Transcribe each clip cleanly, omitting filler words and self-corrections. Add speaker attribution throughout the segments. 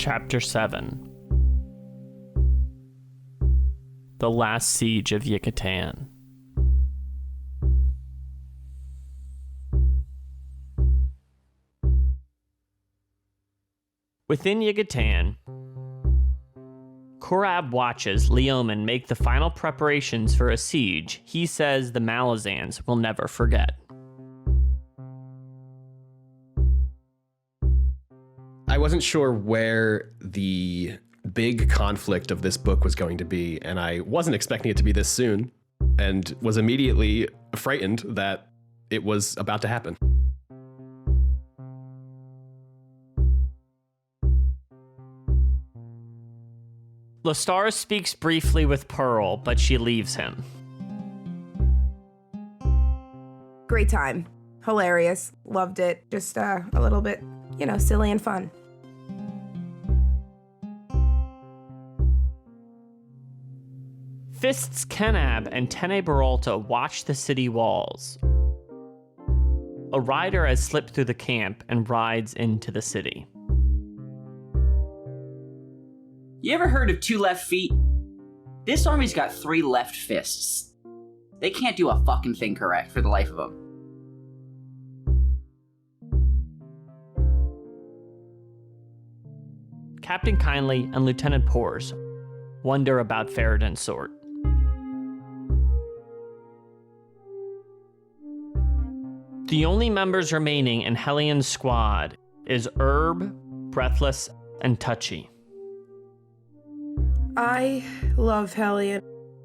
Speaker 1: Chapter 7. The Last Siege of Yucatan. Within Yucatan, Korab watches Leoman make the final preparations for a siege he says the Malazans will never forget.
Speaker 2: I wasn't sure where the big conflict of this book was going to be, and I wasn't expecting it to be this soon, and was immediately frightened that it was about to happen.
Speaker 1: Lestar speaks briefly with Pearl, but she leaves him.
Speaker 3: Great time. Hilarious. Loved it. Just a little bit, silly and fun.
Speaker 1: Fists Kenab and Tene Baralta watch the city walls. A rider has slipped through the camp and rides into the city.
Speaker 4: You ever heard of 2 left feet? This army's got 3 left fists. They can't do a fucking thing correct for the life of them.
Speaker 1: Captain Kindly and Lieutenant Pors wonder about Faradin's sword. The only members remaining in Hellion's squad is Herb, Breathless, and Touchy.
Speaker 3: I love Hellion.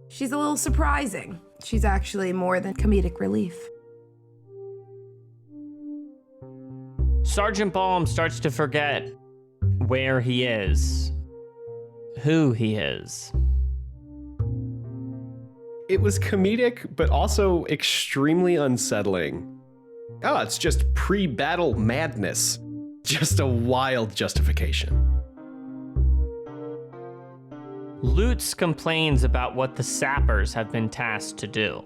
Speaker 3: She's a little surprising. She's actually more than comedic relief.
Speaker 1: Sergeant Baum starts to forget where he is, who he is.
Speaker 2: It was comedic, but also extremely unsettling. Oh, it's just pre-battle madness. Just a wild justification.
Speaker 1: Lutz complains about what the sappers have been tasked to do.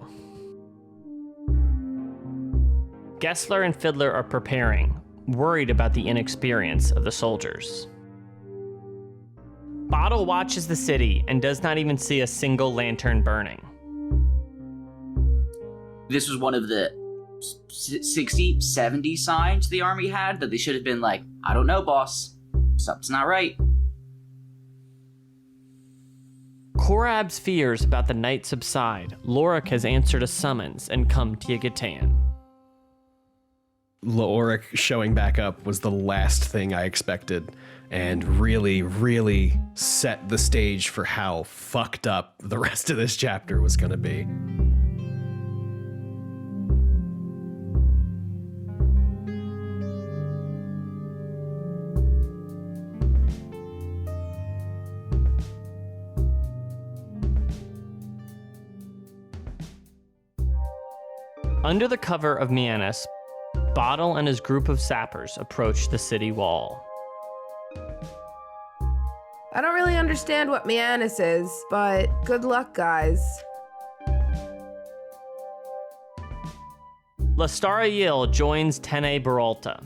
Speaker 1: Gessler and Fiddler are preparing, worried about the inexperience of the soldiers. Bottle watches the city and does not even see a single lantern burning.
Speaker 4: This was one of the 60, 70 signs the army had that they should have been like, I don't know, boss. Something's not right.
Speaker 1: Korab's fears about the night subside. Lorik has answered a summons and come to Yucatan.
Speaker 2: Lorik showing back up was the last thing I expected, and really, really set the stage for how fucked up the rest of this chapter was going to be.
Speaker 1: Under the cover of Mianis, Bottle and his group of sappers approach the city wall.
Speaker 3: I don't really understand what Mianis is, but good luck, guys.
Speaker 1: Lestariel joins Tene Baralta.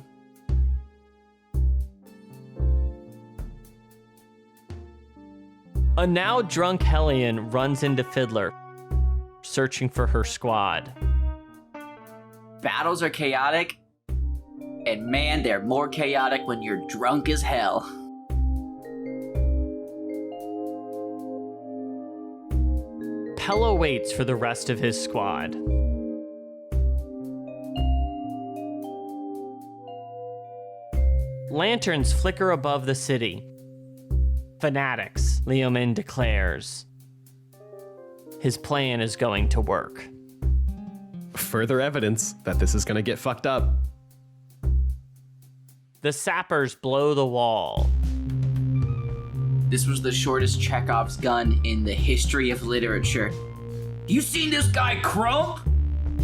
Speaker 1: A now drunk Hellion runs into Fiddler, searching for her squad.
Speaker 4: Battles are chaotic, and man, they're more chaotic when you're drunk as hell.
Speaker 1: Pello waits for the rest of his squad. Lanterns flicker above the city. Fanatics, Leoman declares. His plan is going to work.
Speaker 2: Further evidence that this is going to get fucked up.
Speaker 1: The sappers blow the wall.
Speaker 4: This was the shortest Chekhov's gun in the history of literature. You seen this guy Crump?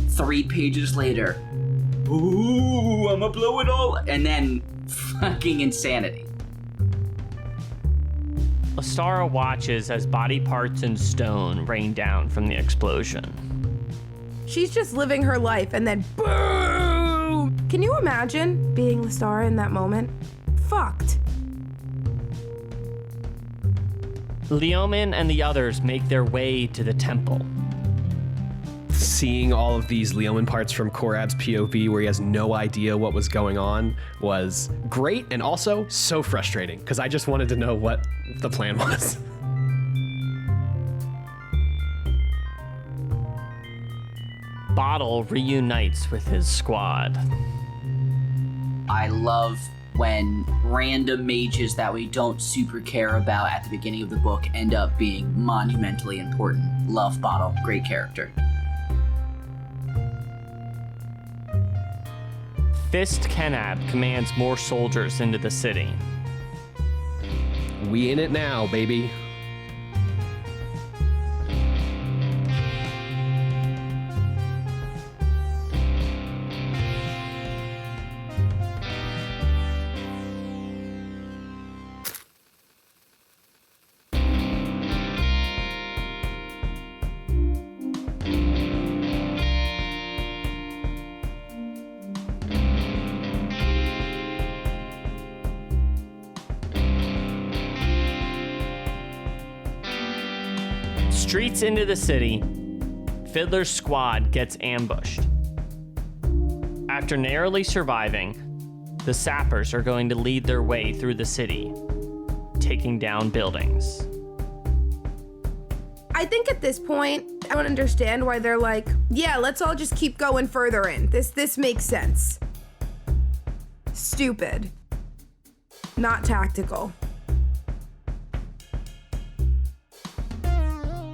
Speaker 4: 3 pages later. Ooh, I'ma blow it all. And then fucking insanity.
Speaker 1: Astara watches as body parts and stone rain down from the explosion.
Speaker 3: She's just living her life and then boom! Can you imagine being Lestar in that moment? Fucked.
Speaker 1: Leomin and the others make their way to the temple.
Speaker 2: Seeing all of these Leomin parts from Korab's POV where he has no idea what was going on was great and also so frustrating because I just wanted to know what the plan was.
Speaker 1: Bottle reunites with his squad.
Speaker 4: I love when random mages that we don't super care about at the beginning of the book end up being monumentally important. Love Bottle, great character.
Speaker 1: Fist Kenab commands more soldiers into the city.
Speaker 2: We in it now, baby.
Speaker 1: Streets into the city, Fiddler's squad gets ambushed. After narrowly surviving, the sappers are going to lead their way through the city, taking down buildings.
Speaker 3: I think at this point, I don't understand why they're like, yeah, let's all just keep going further in. This makes sense. Stupid. Not tactical.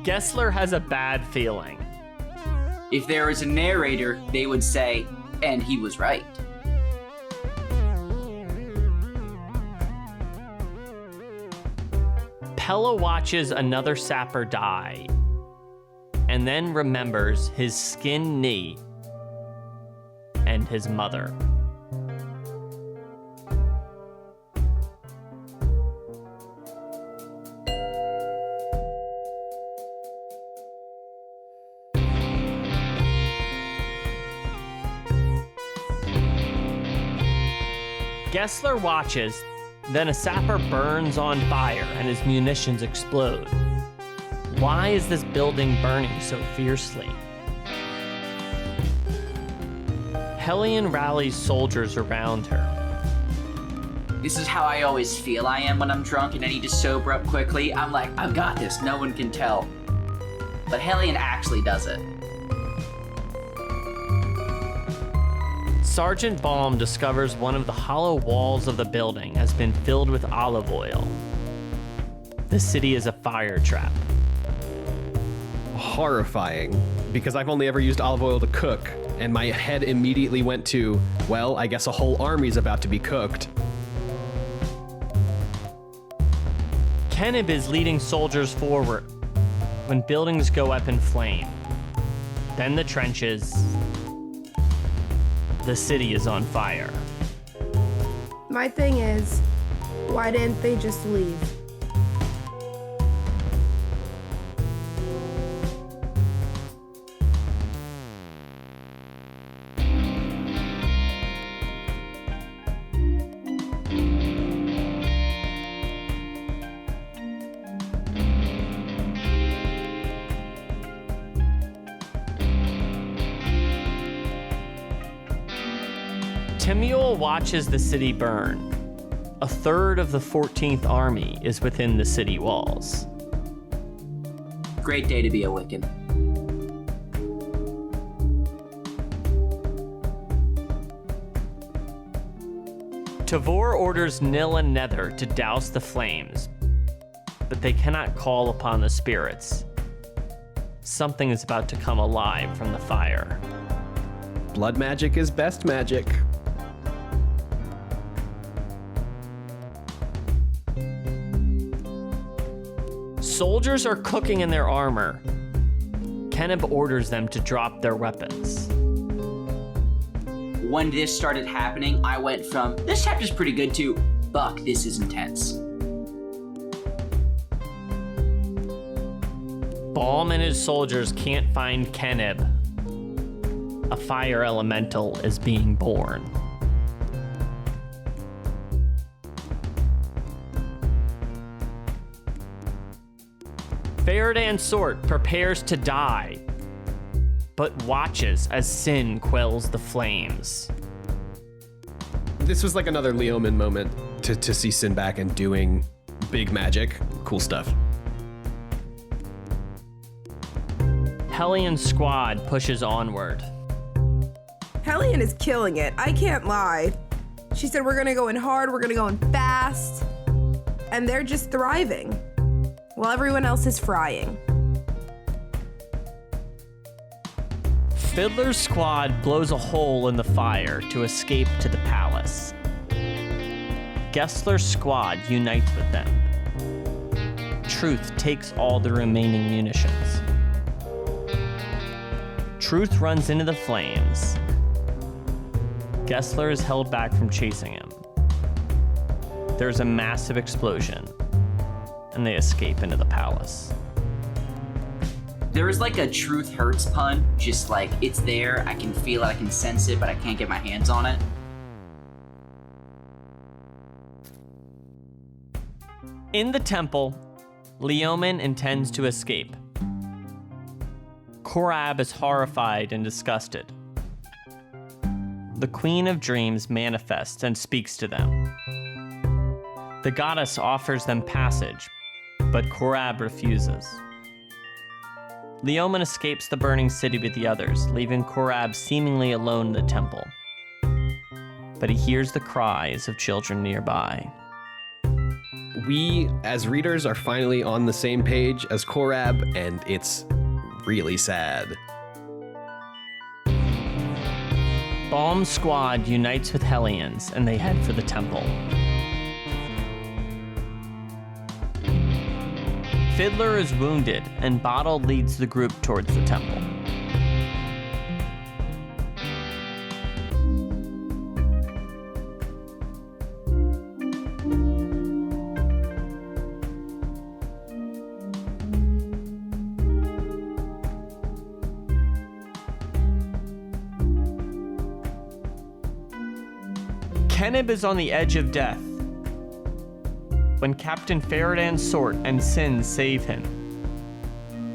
Speaker 1: Gessler has a bad feeling.
Speaker 4: If there was a narrator, they would say, and he was right.
Speaker 1: Pella watches another sapper die, and then remembers his skinned knee and his mother. Gessler watches, then a sapper burns on fire and his munitions explode. Why is this building burning so fiercely? Hellion rallies soldiers around her.
Speaker 4: This is how I always feel I am when I'm drunk and I need to sober up quickly. I'm like, I've got this, no one can tell. But Hellion actually does it.
Speaker 1: Sergeant Baum discovers one of the hollow walls of the building has been filled with olive oil. The city is a fire trap.
Speaker 2: Horrifying, because I've only ever used olive oil to cook, and my head immediately went to, well, I guess a whole army's about to be cooked.
Speaker 1: Kenib is leading soldiers forward when buildings go up in flame. Then the trenches. The city is on fire.
Speaker 3: My thing is, why didn't they just leave?
Speaker 1: Timuel watches the city burn. A third of the 14th Army is within the city walls.
Speaker 4: Great day to be a Wiccan.
Speaker 1: Tavore orders Nil and Nether to douse the flames, but they cannot call upon the spirits. Something is about to come alive from the fire.
Speaker 2: Blood magic is best magic.
Speaker 1: Soldiers are cooking in their armor. Kenib orders them to drop their weapons.
Speaker 4: When this started happening, I went from, this chapter's pretty good to, fuck, this is intense.
Speaker 1: Baum and his soldiers can't find Kenib. A fire elemental is being born. Faradan Sort prepares to die, but watches as Sin quells the flames.
Speaker 2: This was like another Leoman moment to see Sin back and doing big magic. Cool stuff.
Speaker 1: Hellion squad pushes onward.
Speaker 3: Hellion is killing it. I can't lie. She said we're gonna go in hard, we're gonna go in fast, and they're just thriving while everyone else is frying.
Speaker 1: Fiddler's squad blows a hole in the fire to escape to the palace. Gessler's squad unites with them. Truth takes all the remaining munitions. Truth runs into the flames. Gessler is held back from chasing him. There's a massive explosion, and they escape into the palace.
Speaker 4: There is like a truth hurts pun, just like it's there, I can feel it, I can sense it, but I can't get my hands on it.
Speaker 1: In the temple, Leoman intends to escape. Korab is horrified and disgusted. The Queen of Dreams manifests and speaks to them. The goddess offers them passage, but Korab refuses. Leoman escapes the burning city with the others, leaving Korab seemingly alone in the temple. But he hears the cries of children nearby.
Speaker 2: We, as readers, are finally on the same page as Korab, and it's really sad.
Speaker 1: Balm's squad unites with Hellions, and they head for the temple. Fiddler is wounded, and Bottle leads the group towards the temple. Kenib is on the edge of death when Captain Faradan Sort and Sin save him.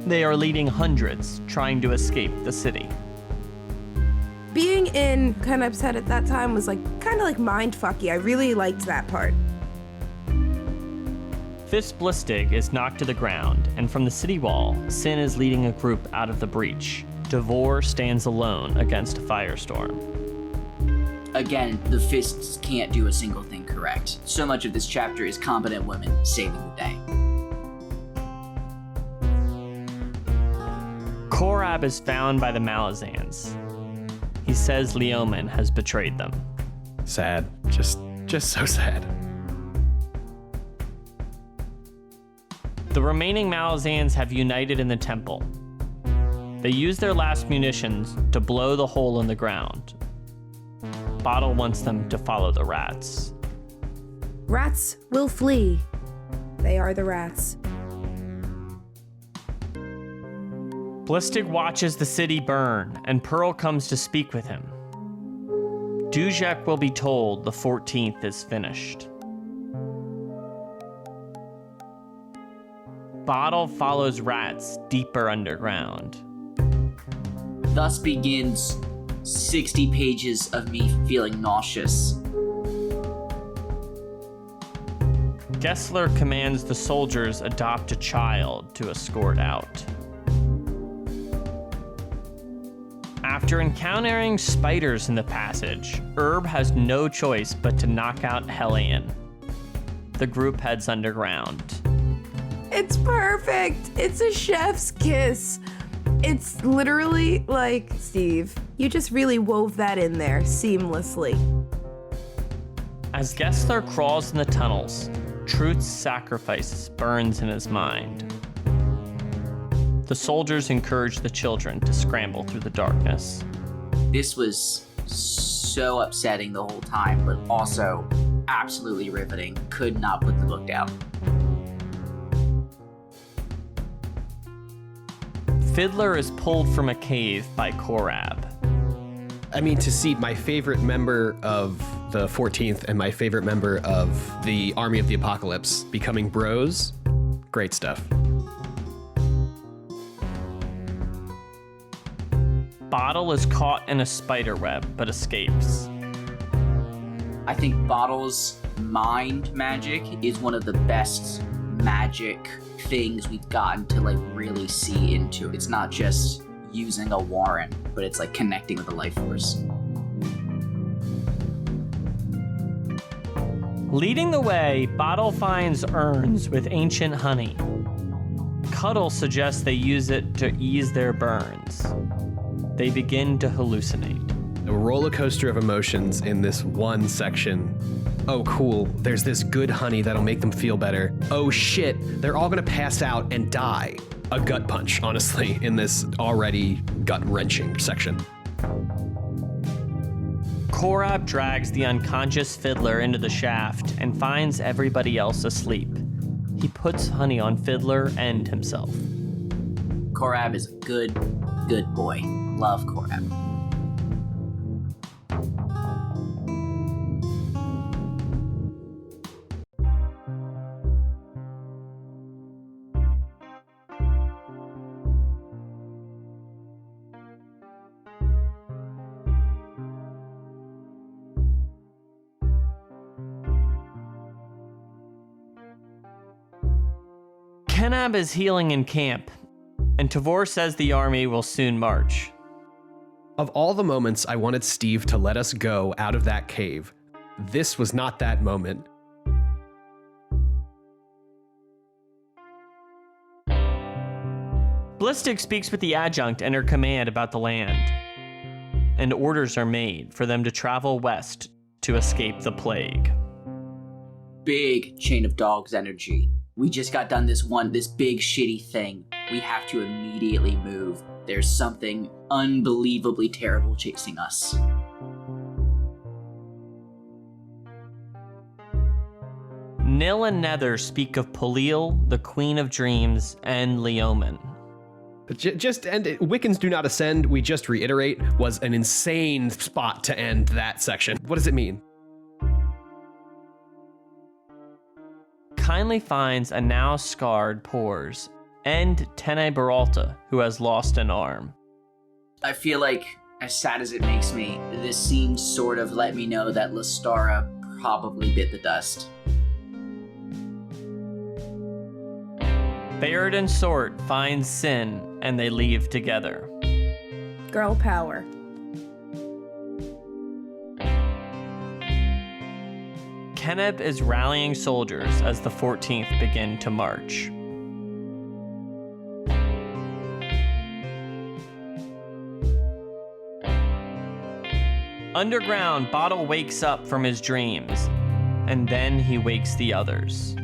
Speaker 1: They are leading hundreds trying to escape the city.
Speaker 3: Being in Kenib's head at that time was kind of like mindfucky. I really liked that part.
Speaker 1: Fist-Blistig is knocked to the ground, and from the city wall, Sin is leading a group out of the breach. Tavore stands alone against a firestorm.
Speaker 4: Again, the fists can't do a single thing correct. So much of this chapter is competent women saving the day.
Speaker 1: Korab is found by the Malazans. He says Leoman has betrayed them.
Speaker 2: Sad. Just so sad.
Speaker 1: The remaining Malazans have united in the temple. They use their last munitions to blow the hole in the ground. Bottle wants them to follow the rats.
Speaker 3: Rats will flee. They are the rats.
Speaker 1: Blistig watches the city burn, and Pearl comes to speak with him. Dujek will be told the 14th is finished. Bottle follows rats deeper underground.
Speaker 4: Thus begins 60 pages of me feeling nauseous.
Speaker 1: Gessler commands the soldiers adopt a child to escort out. After encountering spiders in the passage, Herb has no choice but to knock out Hellion. The group heads underground.
Speaker 3: It's perfect. It's a chef's kiss. It's literally like, Steve, you just really wove that in there seamlessly.
Speaker 1: As Gessler crawls in the tunnels, Truth's sacrifice burns in his mind. The soldiers encourage the children to scramble through the darkness.
Speaker 4: This was so upsetting the whole time, but also absolutely riveting. Could not put the book down.
Speaker 1: Fiddler is pulled from a cave by Korab.
Speaker 2: I mean, to see my favorite member of the 14th and my favorite member of the Army of the Apocalypse becoming bros, great stuff.
Speaker 1: Bottle is caught in a spider web, but escapes.
Speaker 4: I think Bottle's mind magic is one of the best magic things we've gotten to like really see into. It's not just using a warrant, but it's like connecting with the life force.
Speaker 1: Leading the way, Bottle finds urns with ancient honey. Cuddle suggests they use it to ease their burns. They begin to hallucinate.
Speaker 2: A roller coaster of emotions in this one section. Oh, cool, there's this good honey that'll make them feel better. Oh shit, they're all gonna pass out and die. A gut punch, honestly, in this already gut-wrenching section.
Speaker 1: Korab drags the unconscious Fiddler into the shaft and finds everybody else asleep. He puts honey on Fiddler and himself.
Speaker 4: Korab is a good boy. Love Korab.
Speaker 1: Kenab is healing in camp, and Tavore says the army will soon march.
Speaker 2: Of all the moments I wanted Steve to let us go out of that cave, this was not that moment.
Speaker 1: Blistic speaks with the adjunct and her command about the land, and orders are made for them to travel west to escape the plague.
Speaker 4: Big chain of dogs energy. We just got done this big shitty thing. We have to immediately move. There's something unbelievably terrible chasing us.
Speaker 1: Nil and Nether speak of Polil, the Queen of Dreams, and Leoman.
Speaker 2: Wiccans Do Not Ascend, we just reiterate, was an insane spot to end that section. What does it mean?
Speaker 1: Kindly finds a now scarred Pores and Tene Baralta, who has lost an arm.
Speaker 4: I feel like, as sad as it makes me, this scene sort of let me know that Lestara probably bit the dust.
Speaker 1: Bayard and Sort find Sin, and they leave together.
Speaker 3: Girl power.
Speaker 1: Keneb is rallying soldiers as the 14th begin to march. Underground, Bottle wakes up from his dreams, and then he wakes the others.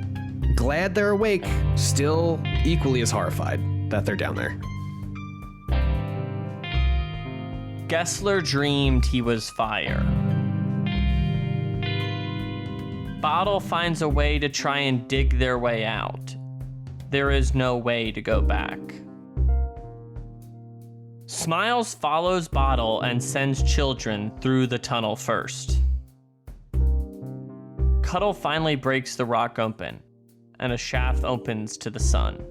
Speaker 2: Glad they're awake, still equally as horrified that they're down there.
Speaker 1: Gessler dreamed he was fire. Bottle finds a way to try and dig their way out. There is no way to go back. Smiles follows Bottle and sends children through the tunnel first. Cuddle finally breaks the rock open, and a shaft opens to the sun.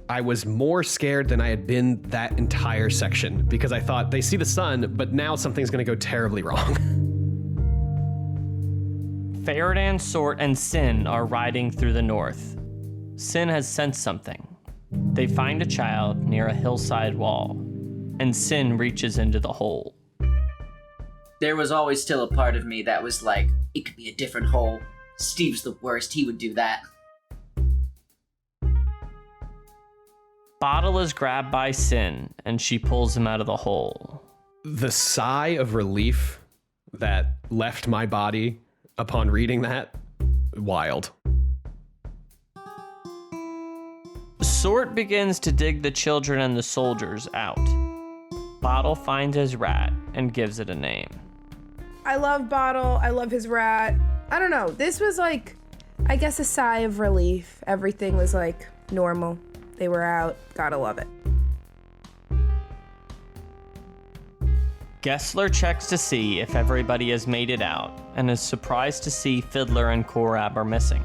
Speaker 2: I was more scared than I had been that entire section because I thought they see the sun, but now something's gonna go terribly wrong.
Speaker 1: Faradan, Sort, and Sin are riding through the north. Sin has sensed something. They find a child near a hillside wall, and Sin reaches into the hole.
Speaker 4: There was always still a part of me that was like, it could be a different hole. Steve's the worst, he would do that.
Speaker 1: Bottle is grabbed by Sin, and she pulls him out of the hole.
Speaker 2: The sigh of relief that left my body upon reading that, wild.
Speaker 1: Sort begins to dig the children and the soldiers out. Bottle finds his rat and gives it a name.
Speaker 3: I love Bottle. I love his rat. I don't know. This was like, I guess, a sigh of relief. Everything was like normal. They were out. Gotta love it.
Speaker 1: Gessler checks to see if everybody has made it out and is surprised to see Fiddler and Korab are missing.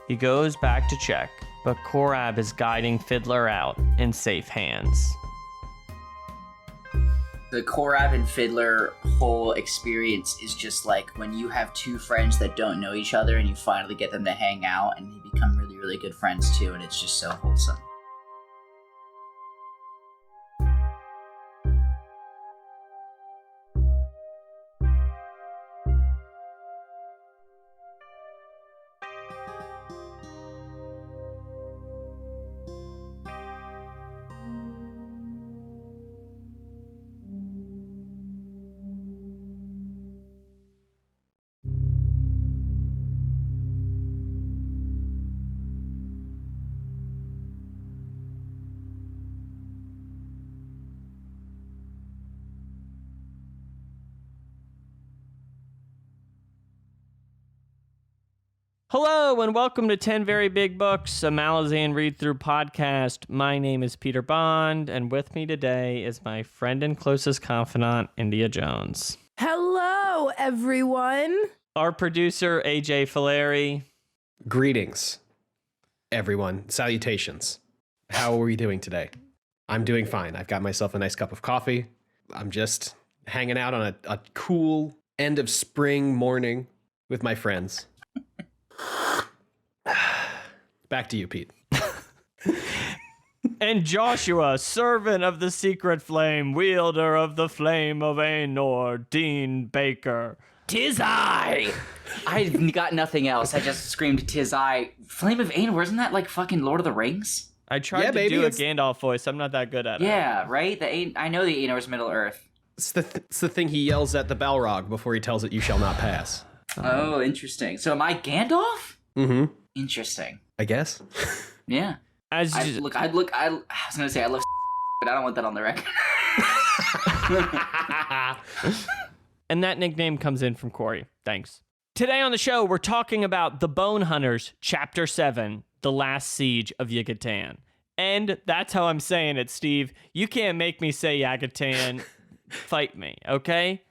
Speaker 1: He goes back to check but Korab is guiding Fiddler out in safe hands.
Speaker 4: The Korab and Fiddler whole experience is just like when you have two friends that don't know each other and you finally get them to hang out and they become really, really good friends too, and it's just so wholesome.
Speaker 1: Hello and welcome to 10 Very Big Books, a Malazan read-through podcast. My name is Peter Bond, and with me today is my friend and closest confidant, India Jones.
Speaker 3: Hello, everyone.
Speaker 1: Our producer, AJ Fileri.
Speaker 2: Greetings, everyone. Salutations. How are we doing today? I'm doing fine. I've got myself a nice cup of coffee. I'm just hanging out on a cool end of spring morning with my friends. Back to you, Pete.
Speaker 1: And Joshua, servant of the secret flame, wielder of the flame of Aenor, Dean Baker.
Speaker 4: 'Tis I! I've got nothing else. I just screamed 'tis I. Flame of Aenor, isn't that like fucking Lord of the Rings?
Speaker 1: I tried to
Speaker 2: baby,
Speaker 1: do a
Speaker 2: it's-
Speaker 1: Gandalf voice. I'm not that good at it.
Speaker 4: Yeah, right? I know the Aenor's Middle Earth.
Speaker 2: It's the thing he yells at the Balrog before he tells it you shall not pass.
Speaker 4: Oh, interesting. So am I Gandalf?
Speaker 2: Mm-hmm.
Speaker 4: Interesting.
Speaker 2: I guess.
Speaker 4: Yeah. I was gonna say I love but I don't want that on the record.
Speaker 1: And that nickname comes in from Corey. Thanks. Today on the show, we're talking about The Bonehunters, Chapter 7, The Last Siege of Yucatan. And that's how I'm saying it, Steve. You can't make me say Yucatan. Fight me, okay?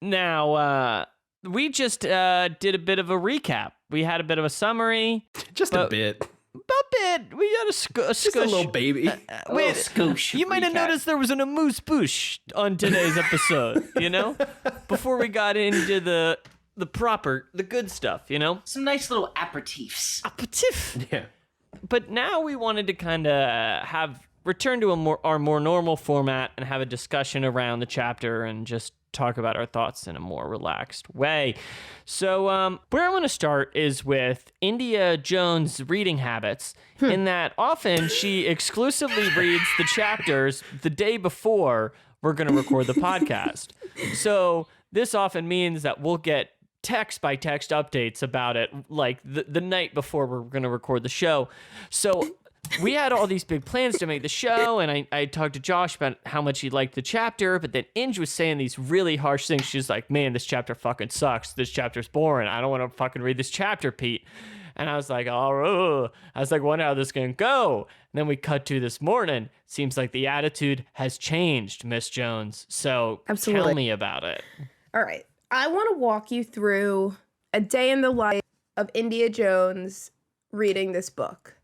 Speaker 1: Now, we just did a bit of a recap. We had a bit of a summary.
Speaker 2: Just a bit.
Speaker 1: A bit. We had a
Speaker 2: Just a little baby.
Speaker 1: Wait,
Speaker 4: Scoosh
Speaker 1: you might have
Speaker 4: recap.
Speaker 1: noticed there was an amuse-bouche on today's episode, you know? Before we got into the good stuff, you know?
Speaker 4: Some nice little aperitifs.
Speaker 1: Aperitif.
Speaker 2: Yeah.
Speaker 1: But now we wanted to kind of return to our more normal format and have a discussion around the chapter and just talk about our thoughts in a more relaxed way. So where I want to start is with India Jones' reading habits, in that often she exclusively reads the chapters the day before we're going to record the podcast. So this often means that we'll get text by text updates about it like the night before we're going to record the show. So we had all these big plans to make the show, and I talked to Josh about how much he liked the chapter, but then Inge was saying these really harsh things. She's like, man, this chapter fucking sucks. This chapter's boring. I don't want to fucking read this chapter, Pete. And I was like, oh, I was like, wonder how this is going to go. And then we cut to this morning. Seems like the attitude has changed, Miss Jones. So
Speaker 3: Absolutely.
Speaker 1: Tell me about it.
Speaker 3: All right. I want to walk you through a day in the life of India Jones reading this book.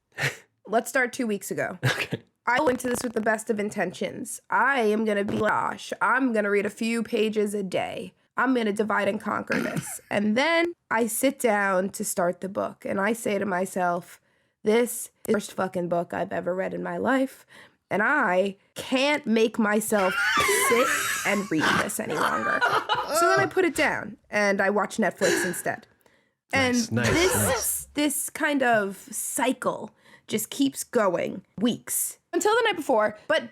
Speaker 3: Let's start 2 weeks ago.
Speaker 2: Okay.
Speaker 3: I went into this with the best of intentions. I am going to be Josh. I'm going to read a few pages a day. I'm going to divide and conquer this. And then I sit down to start the book. And I say to myself, this is the first fucking book I've ever read in my life. And I can't make myself sit and read this any longer. So then I put it down and I watch Netflix instead. And
Speaker 2: Nice.
Speaker 3: this kind of cycle just keeps going weeks until the night before. But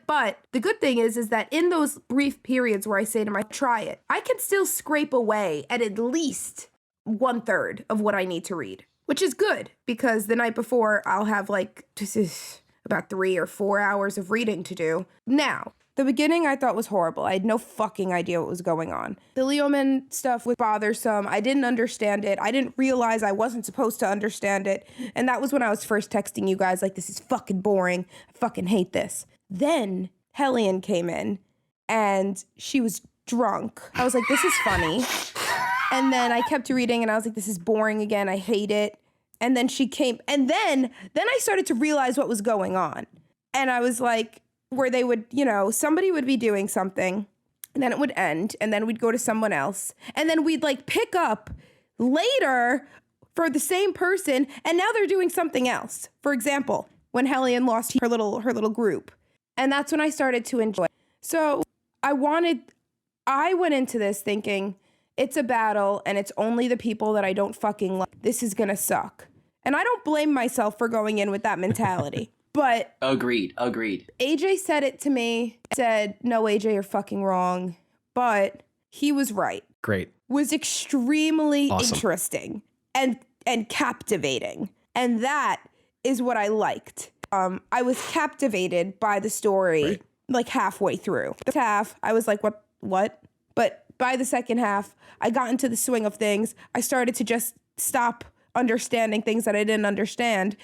Speaker 3: the good thing is that in those brief periods where I say to myself, try it, I can still scrape away at least 1/3 of what I need to read, which is good because the night before I'll have like about 3 or 4 hours of reading to do. Now, the beginning I thought was horrible. I had no fucking idea what was going on. The Leoman stuff was bothersome. I didn't understand it. I didn't realize I wasn't supposed to understand it. And that was when I was first texting you guys like, this is fucking boring. I fucking hate this. Then Hellion came in and she was drunk. I was like, this is funny. And then I kept reading and I was like, this is boring again. I hate it. And then she came, and then I started to realize what was going on. And I was like, where they would, somebody would be doing something, and then it would end, and then we'd go to someone else, and then we'd like pick up later for the same person, and now they're doing something else. For example, when Hellion lost her little group. And that's when I started to enjoy. So I went into this thinking, it's a battle, and it's only the people that I don't fucking like. This is gonna suck. And I don't blame myself for going in with that mentality. But
Speaker 4: Agreed.
Speaker 3: AJ said it to me, said, no, AJ, you're fucking wrong. But he was right.
Speaker 2: Great.
Speaker 3: Was extremely
Speaker 2: Awesome.
Speaker 3: Interesting and captivating. And that is what I liked. I was captivated by the story like halfway through. The half, I was like, what? But by the second half, I got into the swing of things. I started to just stop understanding things that I didn't understand.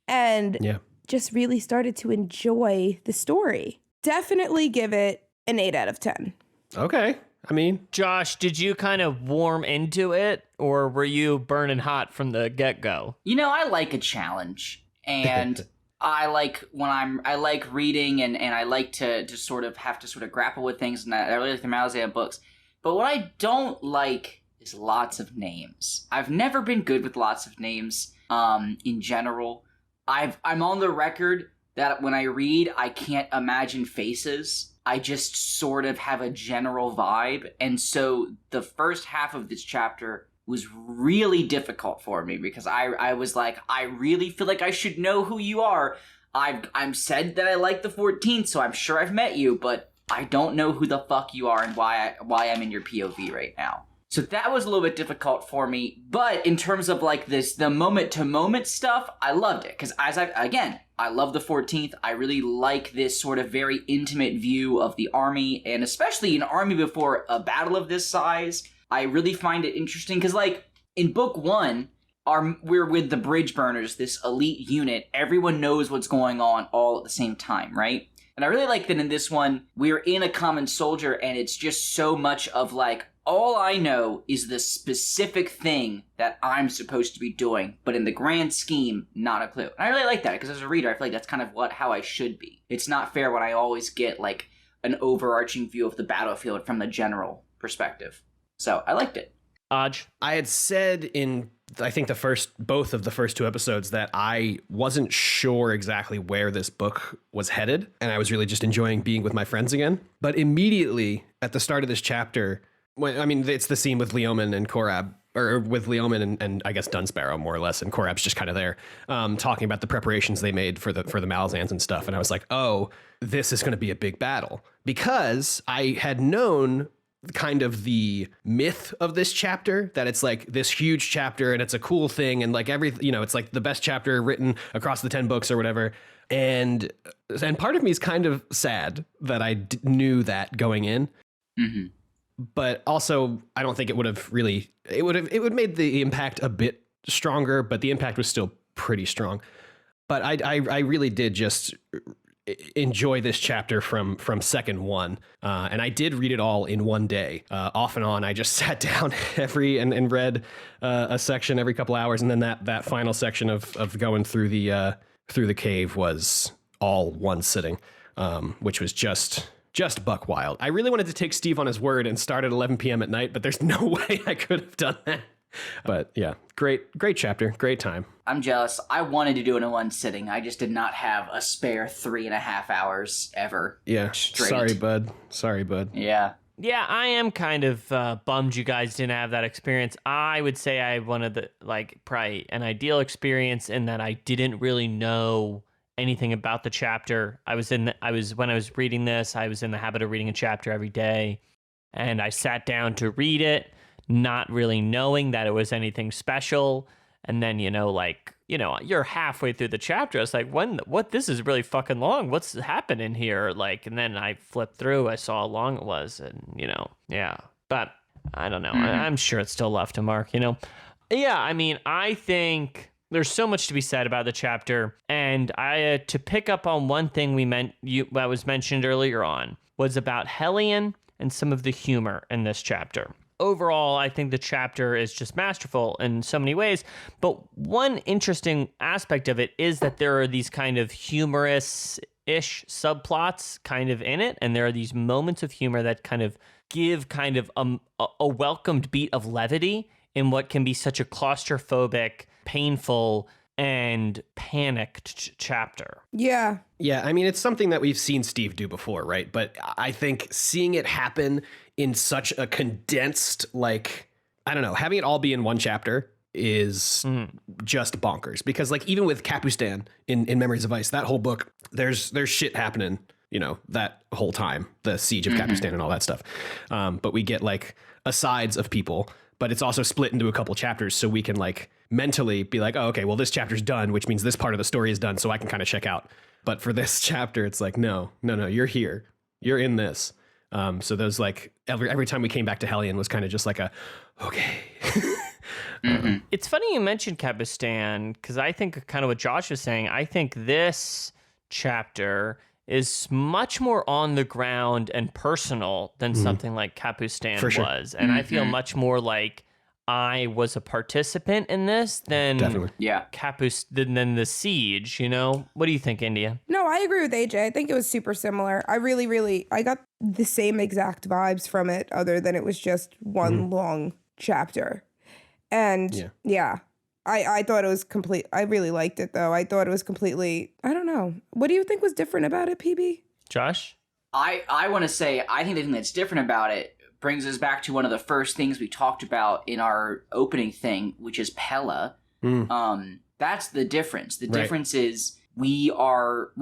Speaker 3: And just really started to enjoy the story. Definitely give it an 8 out of 10.
Speaker 2: Okay. I mean,
Speaker 1: Josh, did you kind of warm into it, or were you burning hot from the get-go?
Speaker 4: I like a challenge, and I like reading, and I like to sort of have to sort of grapple with things, and I really like the Malazan books. But what I don't like is lots of names. I've never been good with lots of names in general. I'm on the record that when I read, I can't imagine faces. I just sort of have a general vibe. And so the first half of this chapter was really difficult for me because I was like, I really feel like I should know who you are. I'm said that I like the 14th, so I'm sure I've met you, but I don't know who the fuck you are and why I'm in your POV right now. So that was a little bit difficult for me, but in terms of like the moment-to-moment stuff, I loved it, because I love the 14th. I really like this sort of very intimate view of the army, and especially an army before a battle of this size. I really find it interesting, because like in book 1, we're with the Bridge Burners, this elite unit. Everyone knows what's going on all at the same time, right? And I really like that in this one, we're in a common soldier, and it's just so much of like, all I know is the specific thing that I'm supposed to be doing, but in the grand scheme, not a clue. And I really like that, because as a reader, I feel like that's kind of how I should be. It's not fair when I always get like an overarching view of the battlefield from the general perspective. So I liked it.
Speaker 1: Aj?
Speaker 2: I had said in, I think both of the first 2 episodes that I wasn't sure exactly where this book was headed, and I was really just enjoying being with my friends again. But immediately at the start of this chapter, it's the scene with Leoman and Korab, or with Leoman and I guess Dunsparrow more or less, and Korab's just kind of there, talking about the preparations they made for the Malazans and stuff. And I was like, oh, this is going to be a big battle, because I had known kind of the myth of this chapter, that it's like this huge chapter and it's a cool thing, and like it's like the best chapter written across the 10 books or whatever. And part of me is kind of sad that I knew that going in.
Speaker 4: Mm-hmm.
Speaker 2: But also, I don't think it would have made the impact a bit stronger, but the impact was still pretty strong. But I really did just enjoy this chapter from second one. And I did read it all in one day. Off and on, I just sat down and read a section every couple hours. And then that final section of going through the cave was all one sitting, which was just buck wild. I really wanted to take Steve on his word and start at 11 p.m. at night, but there's no way I could have done that. But yeah, great chapter, great time.
Speaker 4: I'm jealous. I wanted to do it in one sitting. I just did not have a spare 3.5 hours ever.
Speaker 2: Yeah.
Speaker 4: Straight.
Speaker 2: Sorry, bud.
Speaker 4: Yeah.
Speaker 1: Yeah, I am kind of bummed you guys didn't have that experience. I would say I wanted probably an ideal experience in that I didn't really know anything about the chapter. When I was reading this, I was in the habit of reading a chapter every day, and I sat down to read it, not really knowing that it was anything special. And then, you're halfway through the chapter. It's like, this is really fucking long. What's happening here? And then I flipped through, I saw how long it was, and, yeah. But I don't know. I'm sure it's still left a mark, Yeah, I think there's so much to be said about the chapter, and I to pick up on one thing that was mentioned earlier on was about Hellion and some of the humor in this chapter. overall, I think the chapter is just masterful in so many ways. But one interesting aspect of it is that there are these kind of humorous-ish subplots kind of in it. And there are these moments of humor that kind of give kind of a welcomed beat of levity in what can be such a claustrophobic, painful, and panicked chapter.
Speaker 3: Yeah.
Speaker 2: Yeah, I mean, it's something that we've seen Steve do before, right? But I think seeing it happen in such a condensed, like, I don't know, having it all be in one chapter is just bonkers. Because, like, even with Kapustan in Memories of Ice, that whole book, there's shit happening, you know, that whole time, the siege of Kapustan and all that stuff. But we get, like, asides of people, but it's also split into a couple chapters so we can, like, mentally be like, oh, okay, well, this chapter's done, which means this part of the story is done, so I can kind of check out. But for this chapter, it's like, no, you're here. You're in this. So those, like, every time we came back to Hellion was kind of just like a, okay.
Speaker 1: It's funny you mentioned Kapustan, because I think kind of what Josh was saying, I think this chapter is much more on the ground and personal than something like Kapustan was. And I feel much more like I was a participant in this than than the siege, you know? What do you think, India?
Speaker 3: No, I agree with AJ. I think it was super similar. I got the same exact vibes from it, other than it was just one long chapter. And I thought it was complete. I really liked it, though. I thought it was completely, I don't know. What do you think was different about it, PB?
Speaker 1: Josh?
Speaker 4: I want to say, I think the thing that's different about it brings us back to one of the first things we talked about in our opening thing, which is Pella. That's the difference. The difference is we are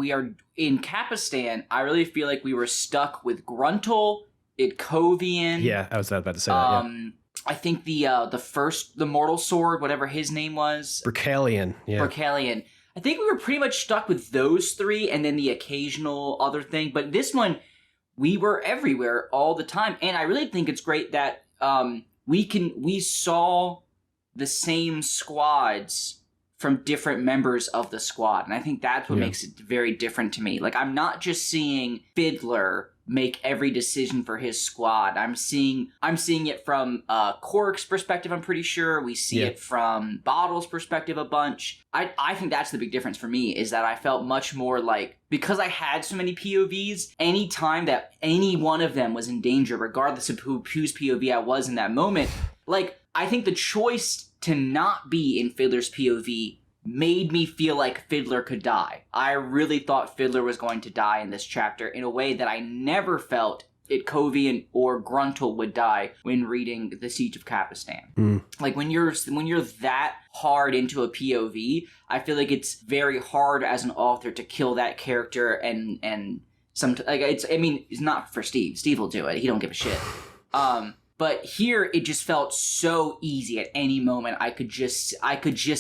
Speaker 4: in Kapustan. I really feel like we were stuck with Gruntle, Itkovian.
Speaker 2: Yeah, I was about to say that.
Speaker 4: I think the Mortal Sword, whatever his name was,
Speaker 2: Berkelion.
Speaker 4: Berkelion. I think we were pretty much stuck with those three, and then the occasional other thing. But this one, we were everywhere all the time, and I really think it's great that we saw the same squads from different members of the squad, and I think that's what makes it very different to me. Like, I'm not just seeing Fiddler make every decision for his squad. I'm seeing it from Cork's perspective, I'm pretty sure. We see it from Bottle's perspective a bunch. I think that's the big difference for me, is that I felt much more like, because I had so many POVs, any time that any one of them was in danger, regardless of whose POV I was in that moment, like, I think the choice to not be in Fiddler's POV made me feel like Fiddler could die. I really thought Fiddler was going to die in this chapter in a way that I never felt Itkovian or Gruntle would die when reading The Siege of Kapustan. Like, when you're that hard into a POV, I feel like it's very hard as an author to kill that character, and it's not for Steve. Steve will do it. He don't give a shit. But here, it just felt so easy. At any moment, I could just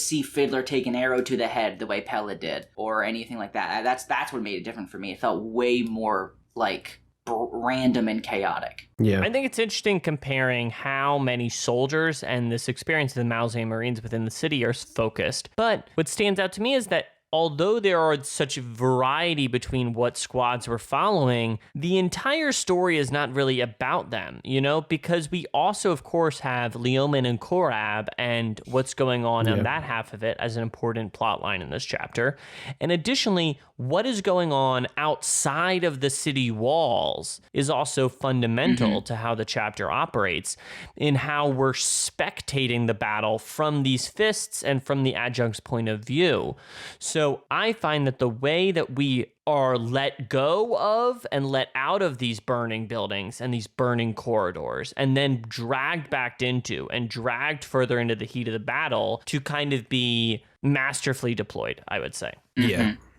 Speaker 4: see Fiddler take an arrow to the head the way Pella did, or anything like that. That's what made it different for me. It felt way more like random and chaotic.
Speaker 2: Yeah,
Speaker 1: I think it's interesting comparing how many soldiers and this experience of the Malazan Marines within the city are focused. But what stands out to me is that although there are such variety between what squads we're following, the entire story is not really about them, you know, because we also, of course, have Leomin and Korab and what's going on that half of it as an important plot line in this chapter. And additionally, what is going on outside of the city walls is also fundamental to how the chapter operates, in how we're spectating the battle from these fists and from the adjunct's point of view. So I find that the way that we are let go of and let out of these burning buildings and these burning corridors, and then dragged back into and dragged further into the heat of the battle, to kind of be masterfully deployed, I would say.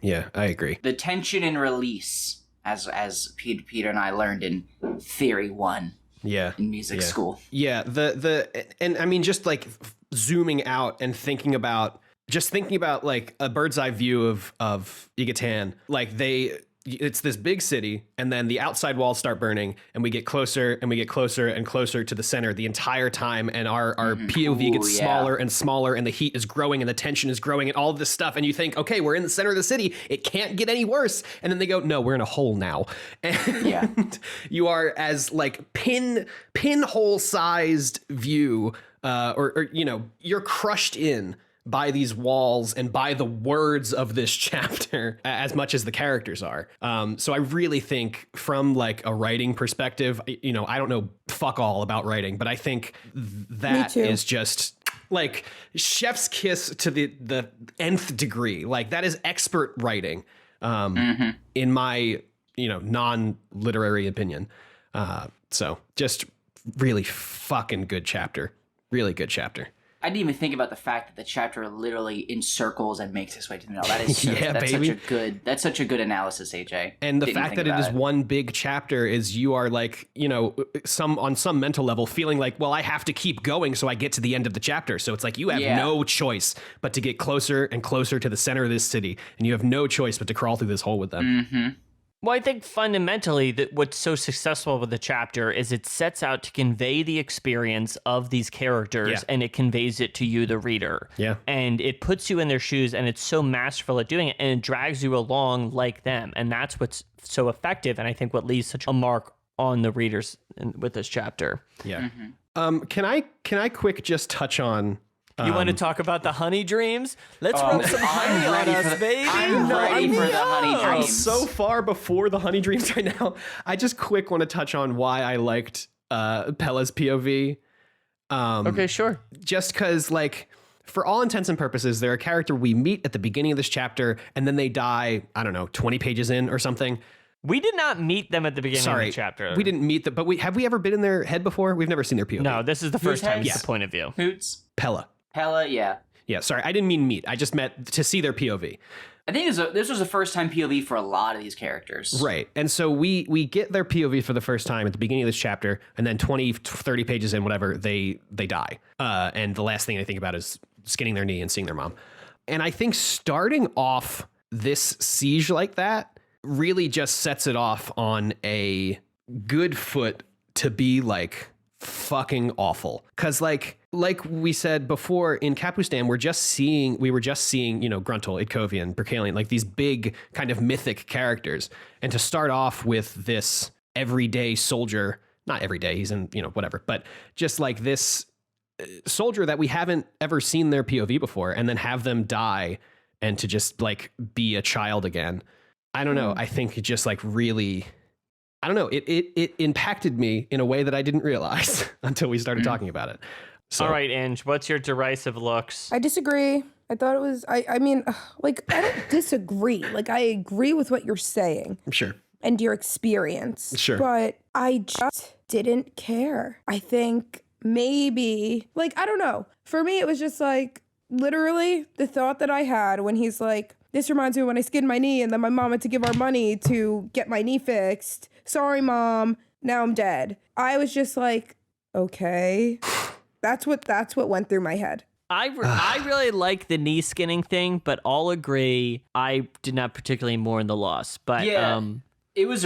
Speaker 2: Yeah, I agree.
Speaker 4: The tension and release, as Peter and I learned in Theory 1 in music school. Yeah,
Speaker 2: and I mean, just like zooming out and thinking about like a bird's eye view of Ygatan, like it's this big city, and then the outside walls start burning, and we get closer and we get closer and closer to the center the entire time, and our POV gets smaller and smaller, and the heat is growing and the tension is growing and all of this stuff, and you think, okay, we're in the center of the city, it can't get any worse, and then they go, no, we're in a hole now, and you are as like pinhole sized view, or you know, you're crushed in by these walls and by the words of this chapter as much as the characters are. So I really think from like a writing perspective, you know, I don't know fuck all about writing, but I think that is just like chef's kiss to the nth degree. Like that is expert writing in my, you know, non-literary opinion. So just really fucking good chapter. Really good chapter.
Speaker 4: I didn't even think about the fact that the chapter literally encircles and makes its way to the middle. That is that's such a good analysis, AJ.
Speaker 2: And the fact that it is one big chapter is you are like, you know, on some mental level feeling like, well, I have to keep going so I get to the end of the chapter. So it's like you have no choice but to get closer and closer to the center of this city, and you have no choice but to crawl through this hole with them.
Speaker 1: Well, I think fundamentally that what's so successful with the chapter is it sets out to convey the experience of these characters and it conveys it to you, the reader. Yeah. And it puts you in their shoes, and it's so masterful at doing it, and it drags you along like them. And that's what's so effective, and I think what leaves such a mark on the readers with this chapter.
Speaker 2: Yeah. Can I quick just touch on...
Speaker 1: You want to talk about the honey dreams? Let's rub some honey on us, baby.
Speaker 4: I'm ready for the honey dreams.
Speaker 2: I'm so far before the honey dreams right now. I just quick want to touch on why I liked Pella's POV.
Speaker 1: Okay, sure.
Speaker 2: Just because, like, for all intents and purposes, they're a character we meet at the beginning of this chapter, and then they die, I don't know, 20 pages in or something.
Speaker 1: We did not meet them at the beginning of the chapter.
Speaker 2: We didn't meet them, but have we ever been in their head before? We've never seen their POV.
Speaker 1: No, this is the first time it's the point of view.
Speaker 4: Hoots.
Speaker 2: Pella,
Speaker 4: yeah.
Speaker 2: Yeah, sorry, I didn't mean meet. I just meant to see their POV.
Speaker 4: I think this was a first-time POV for a lot of these characters.
Speaker 2: Right, and so we get their POV for the first time at the beginning of this chapter, and then 20, 30 pages in, whatever, they die. And the last thing I think about is skinning their knee and seeing their mom. And I think starting off this siege like that really just sets it off on a good foot to be, like, fucking awful. Because like we said before, in Capustan, we were just seeing, you know, Gruntle, Idkovian, Berkalion, like these big kind of mythic characters. And to start off with this everyday soldier, not every day, he's in, you know, whatever, but just like this soldier that we haven't ever seen their POV before, and then have them die and to just like be a child again. I don't know. I think it just like really, I don't know. It impacted me in a way that I didn't realize until we started talking about it. So.
Speaker 1: All right, Ange, what's your derisive looks?
Speaker 3: I disagree. I thought it was, I mean, like, I don't disagree. Like, I agree with what you're saying.
Speaker 2: Sure.
Speaker 3: And your experience.
Speaker 2: Sure.
Speaker 3: But I just didn't care. I think maybe, like, I don't know. For me, it was just like, literally, the thought that I had when he's like, this reminds me of when I skinned my knee and then my mom had to give our money to get my knee fixed. Sorry, Mom. Now I'm dead. I was just like, okay. That's what went through my head.
Speaker 1: I really like the knee skinning thing, but I'll agree I did not particularly mourn the loss. But
Speaker 4: it was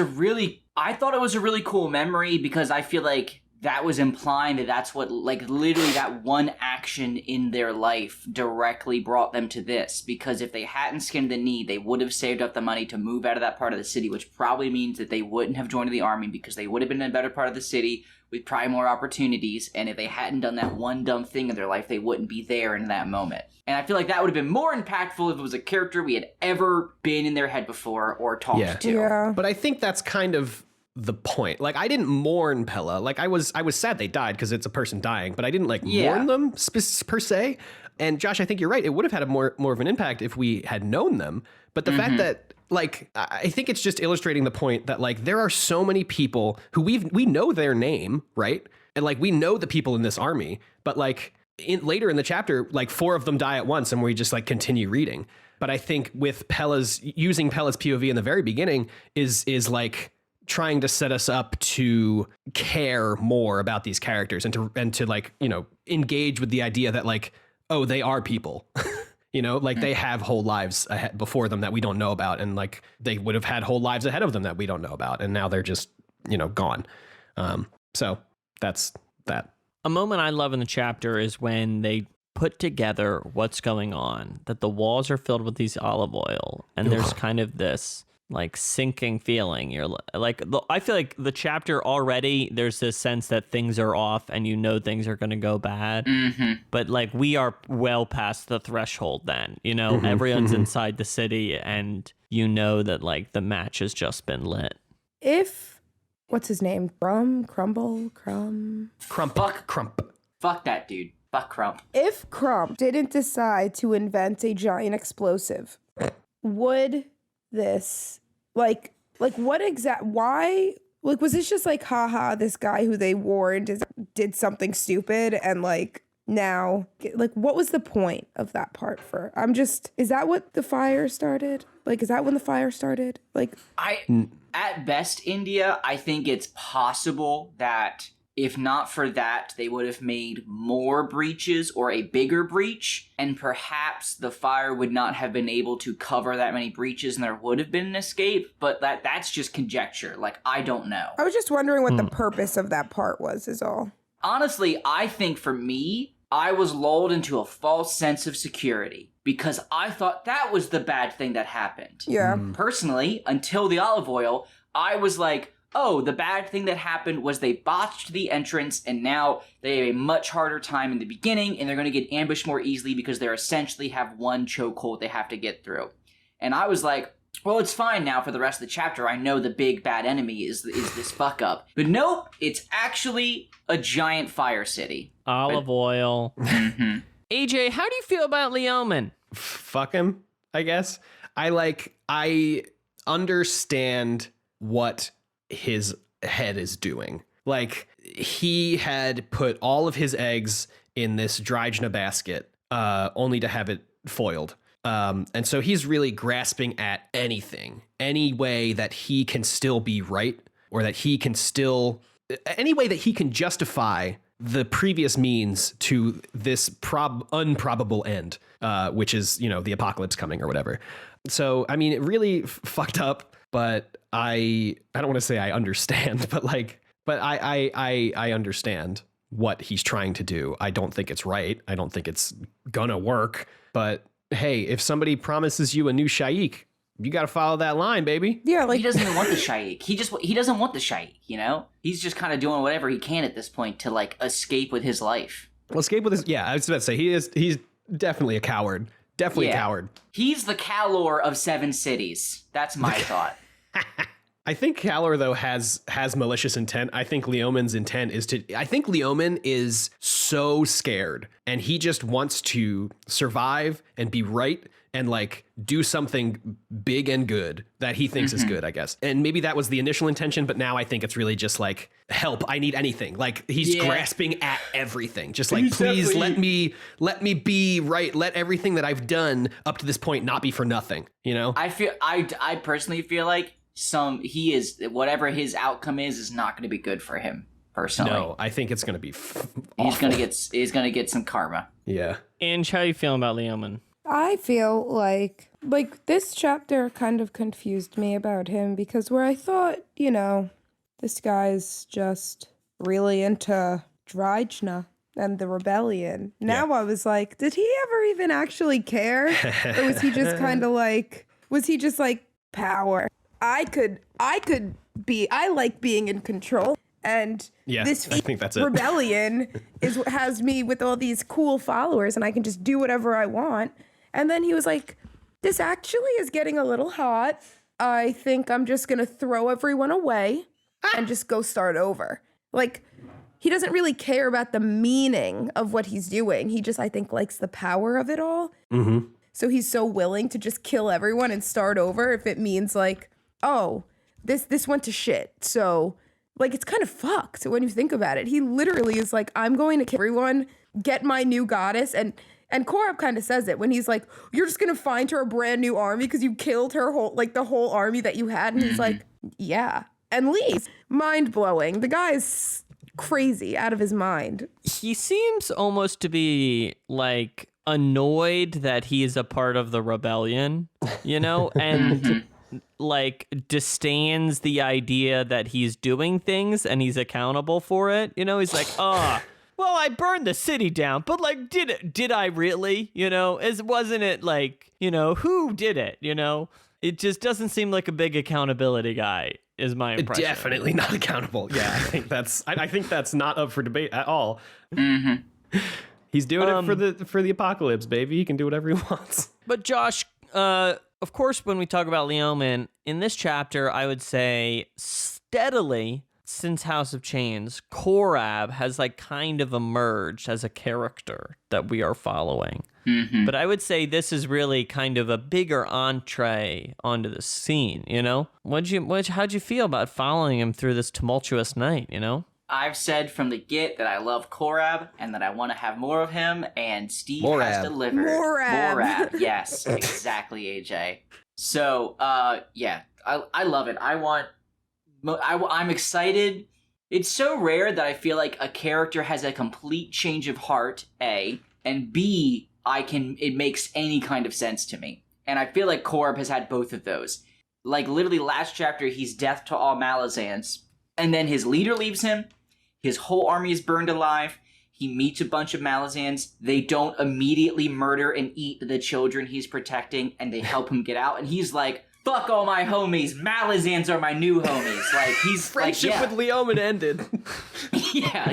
Speaker 4: I thought it was a really cool memory because I feel like that was implying that that's what, like, literally that one action in their life directly brought them to this. Because if they hadn't skinned the knee, they would have saved up the money to move out of that part of the city, which probably means that they wouldn't have joined the army because they would have been in a better part of the city with probably more opportunities. And if they hadn't done that one dumb thing in their life, they wouldn't be there in that moment. And I feel like that would have been more impactful if it was a character we had ever been in their head before or talked to.
Speaker 3: Yeah.
Speaker 2: But I think that's kind of the point. Like, I didn't mourn Pella. Like, I was sad they died because it's a person dying, but I didn't like mourn them per se. And Josh, I think you're right. It would have had a more of an impact if we had known them. But the fact that, like, I think it's just illustrating the point that, like, there are so many people who we know their name, right? And like, we know the people in this army, but like later in the chapter, like 4 of them die at once and we just like continue reading. But I think with using Pella's POV in the very beginning is like trying to set us up to care more about these characters and to like, you know, engage with the idea that like, oh, they are people. You know, like they have whole lives ahead before them that we don't know about. And like they would have had whole lives ahead of them that we don't know about. And now they're just, you know, gone. So that's that.
Speaker 1: A moment I love in the chapter is when they put together what's going on, that the walls are filled with these olive oil. And there's kind of this like sinking feeling. You're like, I feel like the chapter already, there's this sense that things are off and you know things are going to go bad. But like we are well past the threshold then, you know, everyone's inside the city and you know that like the match has just been lit.
Speaker 3: If, what's his name? Crump.
Speaker 4: Fuck that dude. Fuck Crump.
Speaker 3: If Crump didn't decide to invent a giant explosive, would this why, like, was this just like, haha, this guy who they warned did something stupid and like now, like, what was the point of that part for? Is that what the fire started? Like, is that when the fire started? Like,
Speaker 4: At best, India, I think it's possible that if not for that, they would have made more breaches or a bigger breach, and perhaps the fire would not have been able to cover that many breaches and there would have been an escape, but that's just conjecture. Like, I don't know.
Speaker 3: I was just wondering what the purpose of that part was, is all.
Speaker 4: Honestly, I think for me, I was lulled into a false sense of security because I thought that was the bad thing that happened.
Speaker 3: Yeah.
Speaker 4: Personally, until the olive oil, I was like, oh, the bad thing that happened was they botched the entrance and now they have a much harder time in the beginning and they're going to get ambushed more easily because they essentially have one chokehold they have to get through. And I was like, well, it's fine now for the rest of the chapter. I know the big bad enemy is this fuck up. But nope, it's actually a giant fire city.
Speaker 1: Olive oil. AJ, how do you feel about Leoman?
Speaker 2: Fuck him, I guess. I understand what his head is doing. Like, he had put all of his eggs in this Dryjna basket, only to have it foiled. And so he's really grasping at anything, any way that he can still be right, or that he can still, any way that he can justify the previous means to this unprobable end, which is, you know, the apocalypse coming or whatever. So, I mean, it really fucked up, but I don't want to say I understand, but I understand what he's trying to do. I don't think it's right. I don't think it's gonna work, but hey, if somebody promises you a new Shaikh, you got to follow that line, baby.
Speaker 3: Yeah, like,
Speaker 4: he doesn't even want the Shaikh. He doesn't want the Shaikh, you know? He's just kind of doing whatever he can at this point to like escape with his life.
Speaker 2: Well, escape with his, yeah, I was about to say he's definitely a coward. Definitely a coward. He's
Speaker 4: the Calor of 7 cities. That's my thought.
Speaker 2: I think Calor, though, has malicious intent. I think Leoman's intent is I think Leoman is so scared and he just wants to survive and be right and like do something big and good that he thinks is good, I guess. And maybe that was the initial intention, but now I think it's really just like, help, I need anything. Like, he's grasping at everything. Just like, please let me be right. Let everything that I've done up to this point not be for nothing, you know?
Speaker 4: I personally feel like he is, whatever his outcome is not going to be good for him personally.
Speaker 2: No, I think it's going to be
Speaker 4: he's going to get some karma.
Speaker 2: Yeah.
Speaker 1: Ange, how are you feeling about Leoman?
Speaker 3: I feel like this chapter kind of confused me about him because where I thought, you know, this guy's just really into Dryjna and the rebellion. Now I was like, did he ever even actually care? Or was he just kind of like, power? I like being in control. And this
Speaker 2: I think that's it.
Speaker 3: rebellion has me with all these cool followers and I can just do whatever I want. And then he was like, this actually is getting a little hot. I think I'm just going to throw everyone away and just go start over. Like, he doesn't really care about the meaning of what he's doing. He just, I think, likes the power of it all. Mm-hmm. So he's so willing to just kill everyone and start over if it means like, oh, this went to shit. So, like, it's kind of fucked when you think about it. He literally is like, I'm going to kill everyone, get my new goddess. And Korab kind of says it when he's like, you're just going to find her a brand new army because you killed her the whole army that you had. And he's like, yeah. And leaves. Mind blowing. The guy's crazy, out of his mind.
Speaker 1: He seems almost to be like annoyed that he is a part of the rebellion, you know, and like disdains the idea that he's doing things and he's accountable for it. You know, he's like, well, I burned the city down, but like, did I really? You know, wasn't it like, you know, who did it? You know, it just doesn't seem like a big accountability guy. Is my impression.
Speaker 2: Definitely not accountable. Yeah, I think that's not up for debate at all. He's doing it for the apocalypse, baby. He can do whatever he wants.
Speaker 1: But Josh, of course, when we talk about Leomin in this chapter, I would say steadily since House of Chains, Korab has like kind of emerged as a character that we are following. But I would say this is really kind of a bigger entree onto the scene, you know? How'd you feel about following him through this tumultuous night, you know?
Speaker 4: I've said from the get that I love Korab and that I want to have more of him, and Steve has delivered. Morab. Yes, exactly, AJ. So, yeah, I love it. I'm excited. It's so rare that I feel like a character has a complete change of heart, A, and B, it makes any kind of sense to me. And I feel like Korab has had both of those. Like, literally last chapter, he's death to all Malazans. And then his leader leaves him. His whole army is burned alive. He meets a bunch of Malazans. They don't immediately murder and eat the children he's protecting, and they help him get out. And he's like, fuck all my homies. Malazans are my new homies. Like, he's
Speaker 2: friendship
Speaker 4: like,
Speaker 2: with Leomin ended.
Speaker 4: yeah.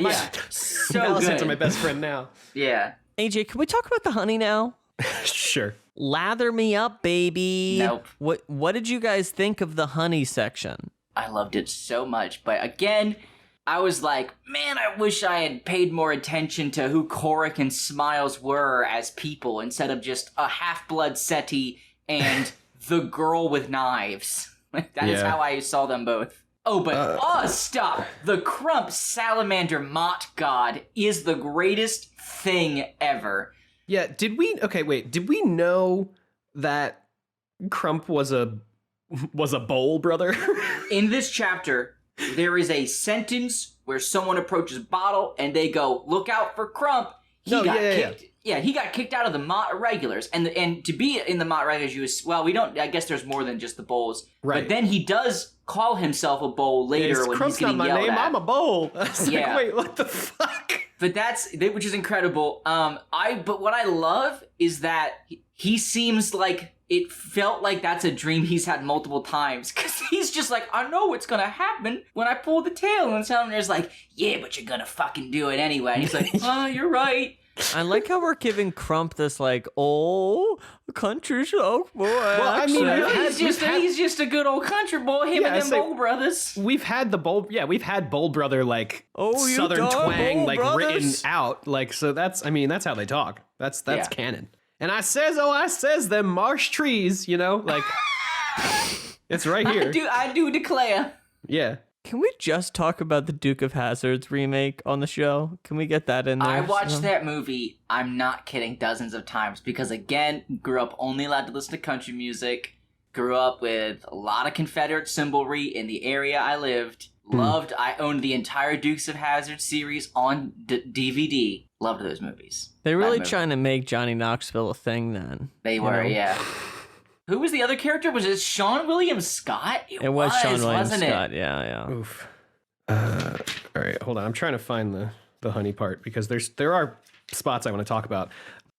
Speaker 4: So
Speaker 2: Malazans
Speaker 4: good.
Speaker 2: are my best friend now.
Speaker 4: Yeah.
Speaker 1: AJ, can we talk about the honey now?
Speaker 2: Sure.
Speaker 1: Lather me up, baby.
Speaker 4: Nope.
Speaker 1: What did you guys think of the honey section?
Speaker 4: I loved it so much. But again, I was like, man, I wish I had paid more attention to who Korik and Smiles were as people instead of just a half-blood Seti and the girl with knives. That is how I saw them both. Oh, but stop! The Crump Salamander Mott God is the greatest thing ever.
Speaker 2: Yeah, did we know that Crump was a bowl brother?
Speaker 4: In this chapter, there is a sentence where someone approaches a bottle and they go, look out for Crump. He got kicked out of the Mott Irregulars. And to be in the Mott Irregulars, I guess there's more than just the bowls. Right. But then he does call himself a bowl later when
Speaker 2: Crump's
Speaker 4: he's getting
Speaker 2: not my
Speaker 4: yelled
Speaker 2: name,
Speaker 4: at.
Speaker 2: I'm a bowl. I was
Speaker 4: Yeah.
Speaker 2: like, wait, what the fuck?
Speaker 4: But which is incredible. But what I love is that he seems like it felt like that's a dream he's had multiple times. Cause he's just like, I know what's gonna happen when I pull the tail. And Salamander's like, yeah, but you're gonna fucking do it anyway. And he's like, oh, you're right.
Speaker 1: I like how we're giving Crump this like, country show boy.
Speaker 2: Well, I mean,
Speaker 4: he's just a good old country boy. Him and them Bowl brothers.
Speaker 2: We've had we've had Bowl brother like Southern twang like written out. Like, so that's how they talk. That's canon. And I says them marsh trees, you know, like it's right here.
Speaker 4: I do declare.
Speaker 2: Yeah.
Speaker 1: Can we just talk about the Duke of Hazzard's remake on the show? Can we get that in there?
Speaker 4: I watched that movie, I'm not kidding, dozens of times because, again, grew up only allowed to listen to country music, grew up with a lot of Confederate symbolry in the area I lived, I owned the entire Dukes of Hazzard series on DVD, loved those movies.
Speaker 1: They're really trying to make Johnny Knoxville a thing then.
Speaker 4: They were, yeah. Who was the other character? Was it Sean William Scott? It was Sean William Scott.
Speaker 1: Yeah.
Speaker 2: Oof. All right, hold on. I'm trying to find the honey part because there are spots I want to talk about.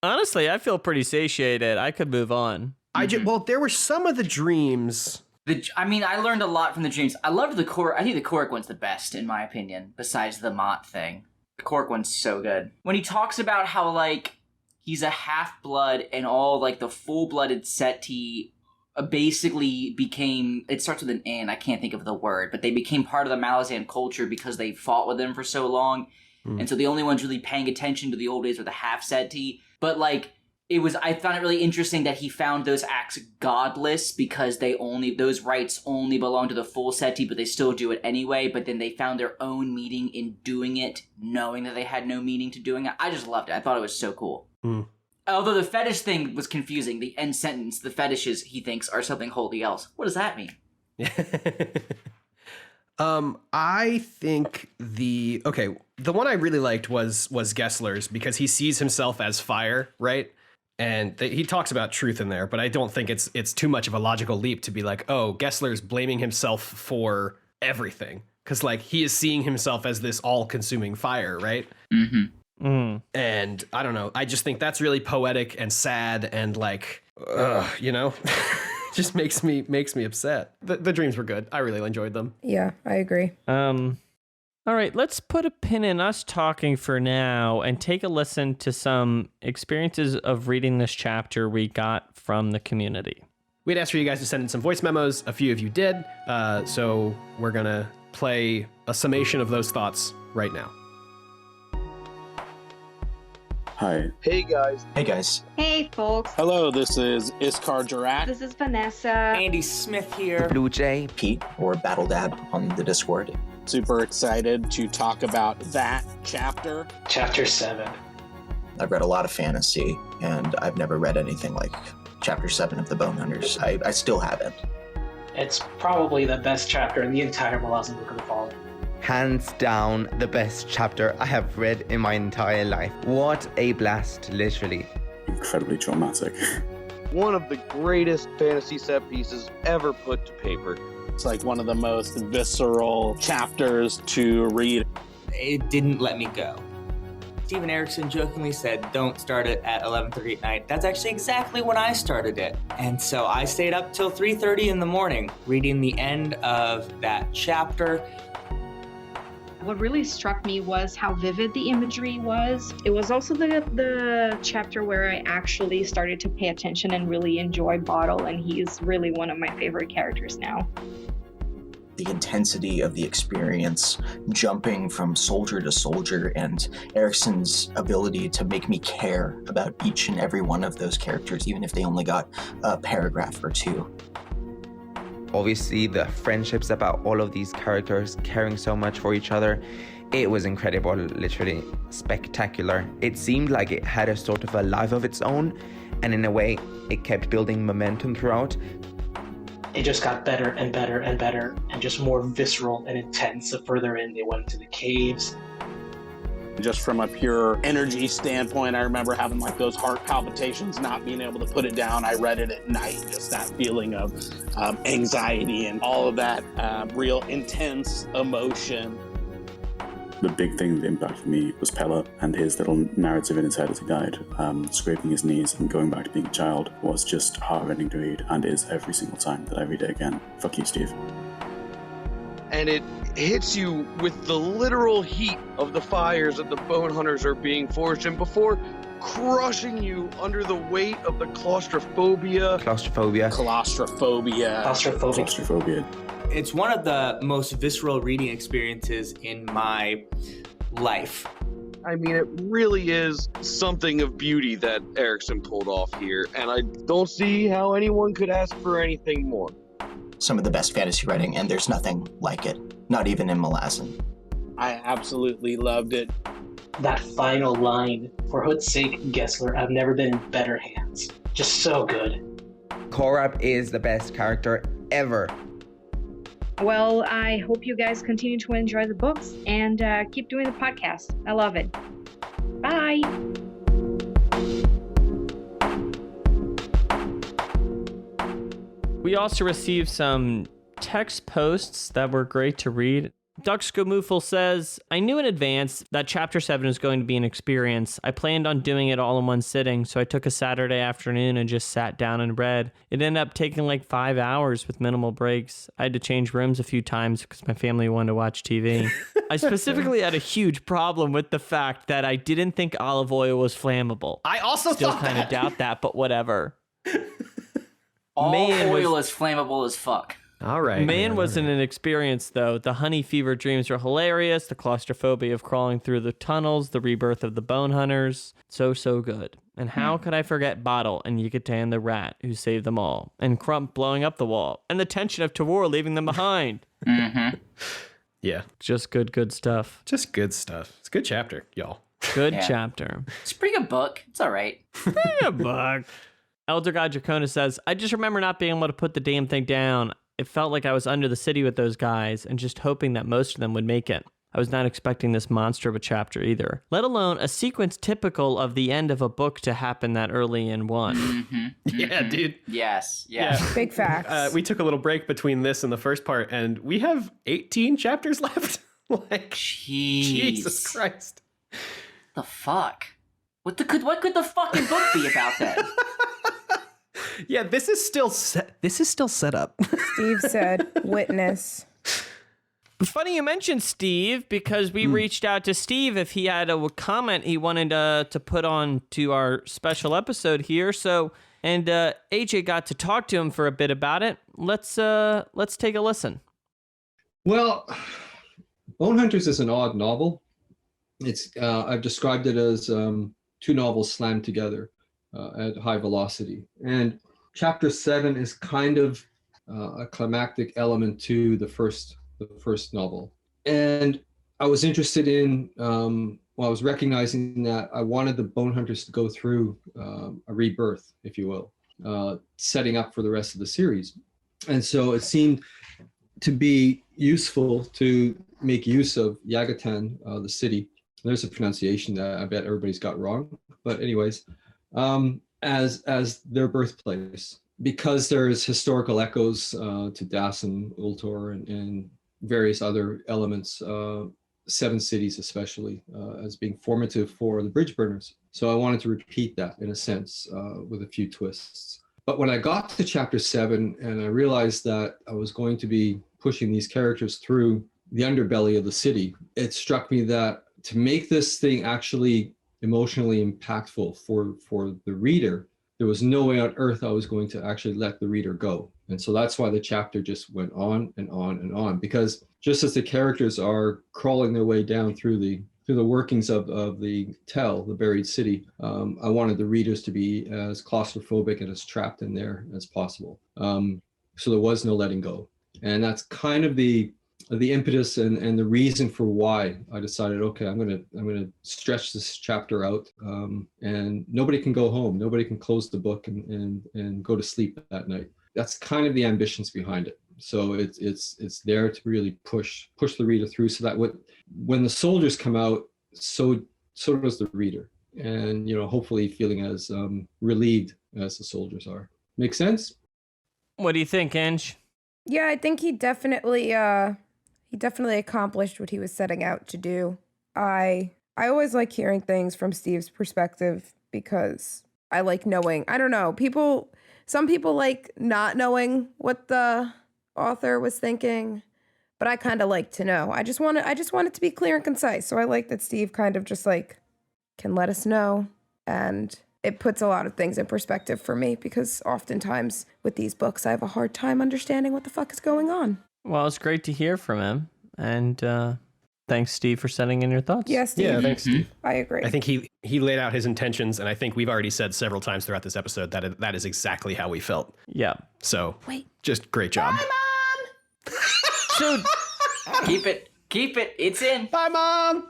Speaker 1: Honestly, I feel pretty satiated. I could move on.
Speaker 2: Well, there were some of the dreams.
Speaker 4: I learned a lot from the dreams. I loved the Korik. I think the Korik one's the best in my opinion, besides the Mott thing. The Korik one's so good. When he talks about how like he's a half-blood and all, like, the full-blooded Seti basically became... It starts with an N, I can't think of the word, but they became part of the Malazan culture because they fought with them for so long. And so the only ones really paying attention to the old days were the half-Seti. But, like, I found it really interesting that he found those acts godless because those rites only belong to the full Seti, but they still do it anyway. But then they found their own meaning in doing it, knowing that they had no meaning to doing it. I just loved it. I thought it was so cool. Although the fetish thing was confusing. The end sentence, the fetishes, he thinks, are something wholly else. What does that mean?
Speaker 2: I think the one I really liked was Gessler's because he sees himself as fire, right? And he talks about truth in there, but I don't think it's too much of a logical leap to be like, oh, Gessler's blaming himself for everything. Because, like, he is seeing himself as this all-consuming fire, right?
Speaker 4: Mm-hmm.
Speaker 1: Mm.
Speaker 2: And I don't know. I just think that's really poetic and sad and, like, you know, just makes me upset. The dreams were good. I really enjoyed them.
Speaker 3: Yeah, I agree.
Speaker 1: All right, let's put a pin in us talking for now and take a listen to some experiences of reading this chapter we got from the community.
Speaker 2: We'd asked for you guys to send in some voice memos. A few of you did. So we're going to play a summation of those thoughts right now.
Speaker 5: Hi.
Speaker 6: Hey guys.
Speaker 7: Hey guys.
Speaker 8: Hey folks,
Speaker 6: Hello, this is Iskar Jarak.
Speaker 8: this is Vanessa.
Speaker 9: Andy Smith here.
Speaker 7: Blue Jay. Pete, or Battle Dad on the Discord.
Speaker 6: Super excited to talk about that chapter.
Speaker 9: Chapter 7.
Speaker 7: I've read a lot of fantasy, and I've never read anything like Chapter 7 of the Bonehunters. I still haven't.
Speaker 9: It's probably the best chapter in the entire Malazan Book of the Fallen.
Speaker 10: Hands down, the best chapter I have read in my entire life. What a blast, literally.
Speaker 5: Incredibly traumatic.
Speaker 6: One of the greatest fantasy set pieces ever put to paper. It's like one of the most visceral chapters to read.
Speaker 9: It didn't let me go. Steven Erikson jokingly said, don't start it at 11:30 at night. That's actually exactly when I started it. And so I stayed up till 3:30 in the morning reading the end of that chapter.
Speaker 8: What really struck me was how vivid the imagery was. It was also the chapter where I actually started to pay attention and really enjoy Bottle, and he's really one of my favorite characters now.
Speaker 7: The intensity of the experience, jumping from soldier to soldier, and Erickson's ability to make me care about each and every one of those characters, even if they only got a paragraph or two.
Speaker 10: Obviously, the friendships about all of these characters caring so much for each other, it was incredible, literally spectacular. It seemed like it had a sort of a life of its own, and in a way, it kept building momentum throughout.
Speaker 9: It just got better and better and better, and just more visceral and intense the further in they went into the caves.
Speaker 6: Just from a pure energy standpoint, I remember having like those heart palpitations, not being able to put it down. I read it at night, just that feeling of anxiety and all of that real intense emotion.
Speaker 5: The big thing that impacted me was Pella and his little narrative in his head as he died. Scraping his knees and going back to being a child was just heartrending to read, and is every single time that I read it again. Fuck you, Steve.
Speaker 6: And it hits you with the literal heat of the fires that the Bonehunters are being forged in before crushing you under the weight of the claustrophobia.
Speaker 10: Claustrophobia.
Speaker 5: Claustrophobia.
Speaker 9: It's one of the most visceral reading experiences in my life.
Speaker 6: I mean, it really is something of beauty that Erikson pulled off here, and I don't see how anyone could ask for anything more.
Speaker 7: Some of the best fantasy writing, and there's nothing like it, not even in Malazan.
Speaker 6: I absolutely loved it.
Speaker 9: That final line, for hood's sake, Gessler, I've never been in better hands. Just so good.
Speaker 10: Korab is the best character ever.
Speaker 8: Well, I hope you guys continue to enjoy the books and keep doing the podcast. I love it. Bye.
Speaker 1: We also received some text posts that were great to read. Doug Skomoofel says, I knew in advance that Chapter 7 was going to be an experience. I planned on doing it all in one sitting, so I took a Saturday afternoon and just sat down and read. It ended up taking like 5 hours with minimal breaks. I had to change rooms a few times because my family wanted to watch TV. I specifically had a huge problem with the fact that I didn't think olive oil was flammable.
Speaker 2: I also
Speaker 1: Still
Speaker 2: thought
Speaker 1: kind of doubt that, but whatever.
Speaker 4: All
Speaker 1: Man,
Speaker 4: oil is flammable as fuck.
Speaker 2: All right.
Speaker 1: Man wasn't an experience, though. The honey fever dreams were hilarious. The claustrophobia of crawling through the tunnels. The rebirth of the Bonehunters. So good. And how could I forget Bottle and Yucatan the rat who saved them all? And Crump blowing up the wall. And the tension of Tavore leaving them behind.
Speaker 4: Mm-hmm.
Speaker 2: Yeah.
Speaker 1: Just good stuff.
Speaker 2: Just good stuff. It's a good chapter, y'all.
Speaker 1: Good
Speaker 4: Yeah.
Speaker 1: chapter.
Speaker 4: It's a pretty good book. It's all right.
Speaker 1: Yeah, bug. Elder God Dracona says, I just remember not being able to put the damn thing down. It felt like I was under the city with those guys and just hoping that most of them would make it. I was not expecting this monster of a chapter either, let alone a sequence typical of the end of a book to happen that early in one.
Speaker 2: Yeah, dude.
Speaker 4: Yes.
Speaker 3: Big facts.
Speaker 2: We took a little break between this and the first part, and we have 18 chapters left. Like, Jesus Christ.
Speaker 4: The fuck? What could the fucking book be about then?
Speaker 2: Yeah, this is still set up.
Speaker 3: Steve said, witness.
Speaker 1: Funny you mentioned Steve, because we reached out to Steve if he had a comment he wanted to put on to our special episode here. So, and AJ got to talk to him for a bit about it. Let's take a listen.
Speaker 11: Well, Bonehunters is an odd novel. It's I've described it as two novels slammed together at high velocity, and chapter 7 is kind of a climactic element to the first novel. And I was interested in, I was recognizing that I wanted the Bonehunters to go through a rebirth, if you will, setting up for the rest of the series. And so it seemed to be useful to make use of Yagatan, the city. There's a pronunciation that I bet everybody's got wrong, but anyways, as their birthplace, because there's historical echoes to Dassen, Ultor, and various other elements, Seven Cities especially, as being formative for the bridge burners. So I wanted to repeat that in a sense with a few twists. But when I got to chapter 7 and I realized that I was going to be pushing these characters through the underbelly of the city, it struck me that to make this thing actually emotionally impactful for the reader, there was no way on earth I was going to actually let the reader go. And so that's why the chapter just went on and on and on, because just as the characters are crawling their way down through the workings of the buried city, I wanted the readers to be as claustrophobic and as trapped in there as possible. So there was no letting go. And that's kind of the impetus and the reason for why I decided, okay, I'm gonna stretch this chapter out, and nobody can go home, nobody can close the book and go to sleep that night. That's kind of the ambitions behind it. So it's there to really push the reader through, so that when the soldiers come out, so does the reader, and hopefully feeling as relieved as the soldiers are. Make sense?
Speaker 1: What do you think, Ange?
Speaker 3: Yeah, I think he definitely accomplished what he was setting out to do. I always like hearing things from Steve's perspective because I like knowing. I don't know. Some people like not knowing what the author was thinking, but I kind of like to know. I just want it to be clear and concise. So I like that Steve kind of just can let us know, and it puts a lot of things in perspective for me, because oftentimes with these books I have a hard time understanding what the fuck is going on.
Speaker 1: Well, it's great to hear from him, and thanks, Steve, for sending in your thoughts.
Speaker 3: Yes, Steve.
Speaker 2: Yeah, thanks, Steve.
Speaker 3: I agree.
Speaker 2: I think he laid out his intentions, and I think we've already said several times throughout this episode that that is exactly how we felt.
Speaker 1: Yeah.
Speaker 2: So, just great job.
Speaker 3: Bye, Mom!
Speaker 1: So,
Speaker 4: Keep it. It's in.
Speaker 2: Bye, Mom!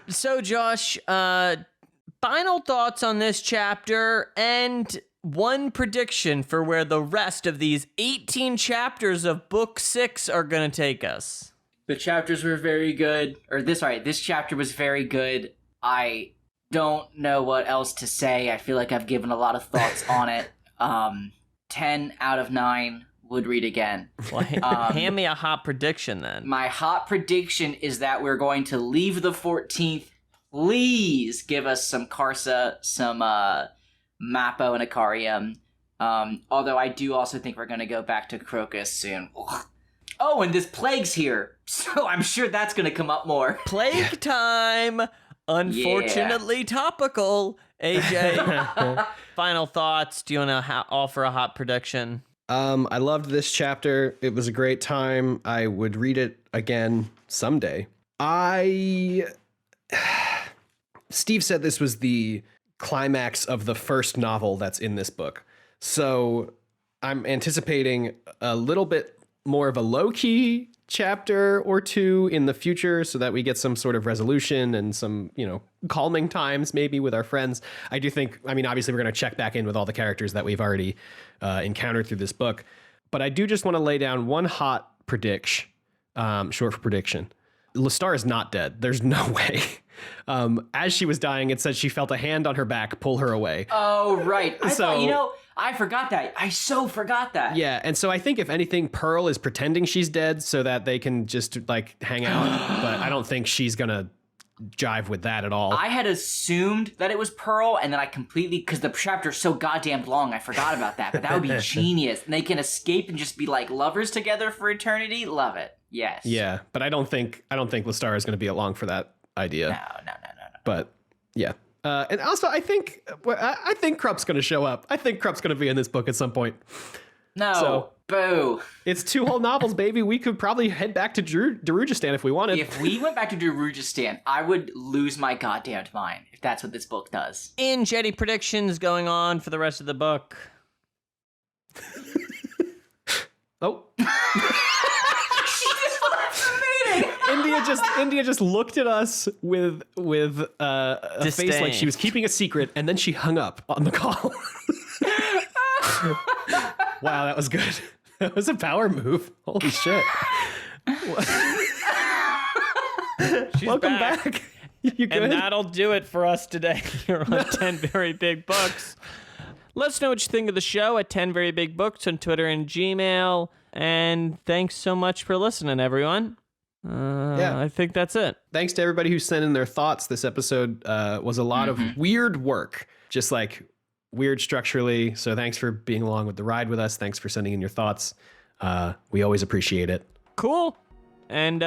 Speaker 1: So, Josh, final thoughts on this chapter, and one prediction for where the rest of these 18 chapters of Book 6 are going to take us.
Speaker 4: The chapters were very good. This chapter was very good. I don't know what else to say. I feel like I've given a lot of thoughts on it. 10 out of 9 would read again.
Speaker 1: Well, hand me a hot prediction then.
Speaker 4: My hot prediction is that we're going to leave the 14th. Please give us some Karsa, some Mappo and Ikariam. Although I do also think we're going to go back to Crocus soon. Oh, and this plague's here, so I'm sure that's going to come up more.
Speaker 1: Plague time! Unfortunately topical. AJ, final thoughts? Do you want to offer a hot prediction?
Speaker 2: I loved this chapter. It was a great time. I would read it again someday. Steve said this was the climax of the first novel that's in this book. So I'm anticipating a little bit more of a low-key chapter or two in the future, so that we get some sort of resolution and some, calming times maybe with our friends. I do think, obviously we're going to check back in with all the characters that we've already encountered through this book. But I do just want to lay down one hot prediction, short for prediction. Lestar is not dead. There's no way. As she was dying, it said she felt a hand on her back pull her away.
Speaker 4: Oh, right. I
Speaker 2: So-
Speaker 4: thought, I forgot that. I so forgot that.
Speaker 2: Yeah, and so I think if anything, Pearl is pretending she's dead so that they can just like hang out. But I don't think she's gonna jive with that at all.
Speaker 4: I had assumed that it was Pearl, and then I completely, because the chapter's so goddamn long, I forgot about that. But that would be genius. And they can escape and just be like lovers together for eternity. Love it. Yes.
Speaker 2: Yeah, but I don't think Lestar is going to be along for that idea.
Speaker 4: No.
Speaker 2: But yeah, and also I think Krupp's going to show up. I think Krupp's going to be in this book at some point.
Speaker 4: No.
Speaker 2: So-
Speaker 4: Boo.
Speaker 2: It's 2 whole novels, baby. We could probably head back to Darujistan if we wanted.
Speaker 4: If we went back to Darujistan, I would lose my goddamn mind if that's what this book does.
Speaker 1: In Jetty predictions going on for the rest of the book.
Speaker 2: Oh.
Speaker 4: She just left the meeting.
Speaker 2: India just looked at us with a face
Speaker 1: Disdain.
Speaker 2: like she was keeping a secret, and then she hung up on the call. Wow, that was good. That was a power move. Holy shit.
Speaker 1: She's
Speaker 2: Welcome back. You good?
Speaker 1: And that'll do it for us today here on 10 Very Big Books. Let us know what you think of the show at 10 Very Big Books on Twitter and Gmail. And thanks so much for listening, everyone. I think that's it.
Speaker 2: Thanks to everybody who sent in their thoughts. This episode was a lot of weird work, just like weird structurally. So thanks for being along with the ride with us. Thanks for sending in your thoughts. We always appreciate it.
Speaker 1: Cool. And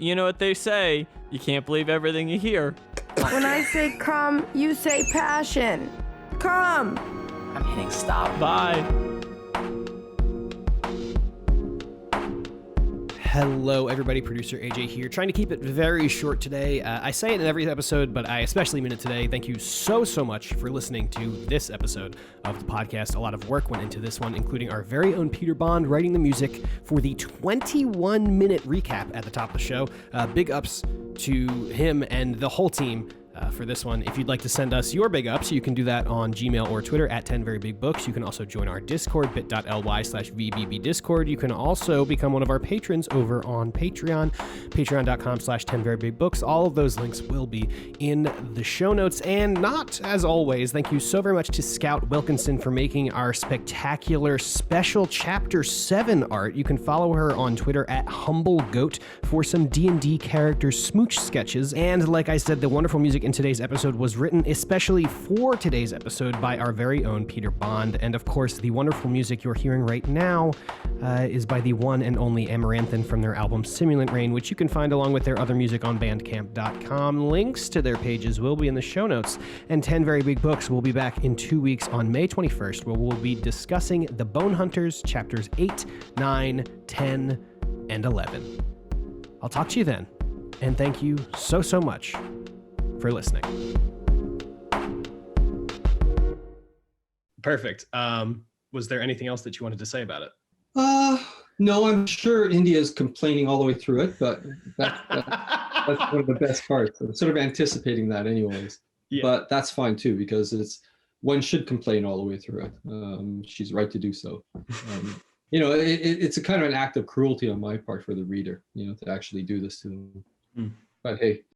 Speaker 1: you know what they say. You can't believe everything you hear.
Speaker 3: When I say come, you say passion. Come.
Speaker 4: I'm hitting stop.
Speaker 1: Bye.
Speaker 2: Hello, everybody. Producer AJ here, trying to keep it very short today. I say it in every episode, but I especially mean it today. Thank you so much for listening to this episode of the podcast. A lot of work went into this one, including our very own Peter Bond writing the music for the 21-minute recap at the top of the show. Big ups to him and the whole team for this one. If you'd like to send us your big ups, you can do that on Gmail or Twitter at 10verybig.books. You can also join our Discord, bit.ly/VBB Discord. You can also become one of our patrons over on Patreon, patreon.com/10verybig.books. All of those links will be in the show notes. And not as always, thank you so very much to Scout Wilkinson for making our spectacular special Chapter 7 art. You can follow her on Twitter at HumbleGoat for some D&D character smooch sketches. And like I said, the wonderful music in today's episode was written especially for today's episode by our very own Peter Bond. And of course, the wonderful music you're hearing right now is by the one and only Amaranthin from their album Simulant Rain, which you can find along with their other music on bandcamp.com. Links to their pages will be in the show notes. And 10 Very Big Books will be back in 2 weeks on May 21st, where we'll be discussing the Bonehunters, chapters 8, 9, 10, and 11. I'll talk to you then. And thank you so much for listening. Perfect. Was there anything else that you wanted to say about it?
Speaker 11: No, I'm sure India's complaining all the way through it, but that's one of the best parts. I'm sort of anticipating that anyways.
Speaker 2: Yeah.
Speaker 11: But that's fine too, because one should complain all the way through it. She's right to do so. It's a kind of an act of cruelty on my part for the reader, to actually do this to them. But hey,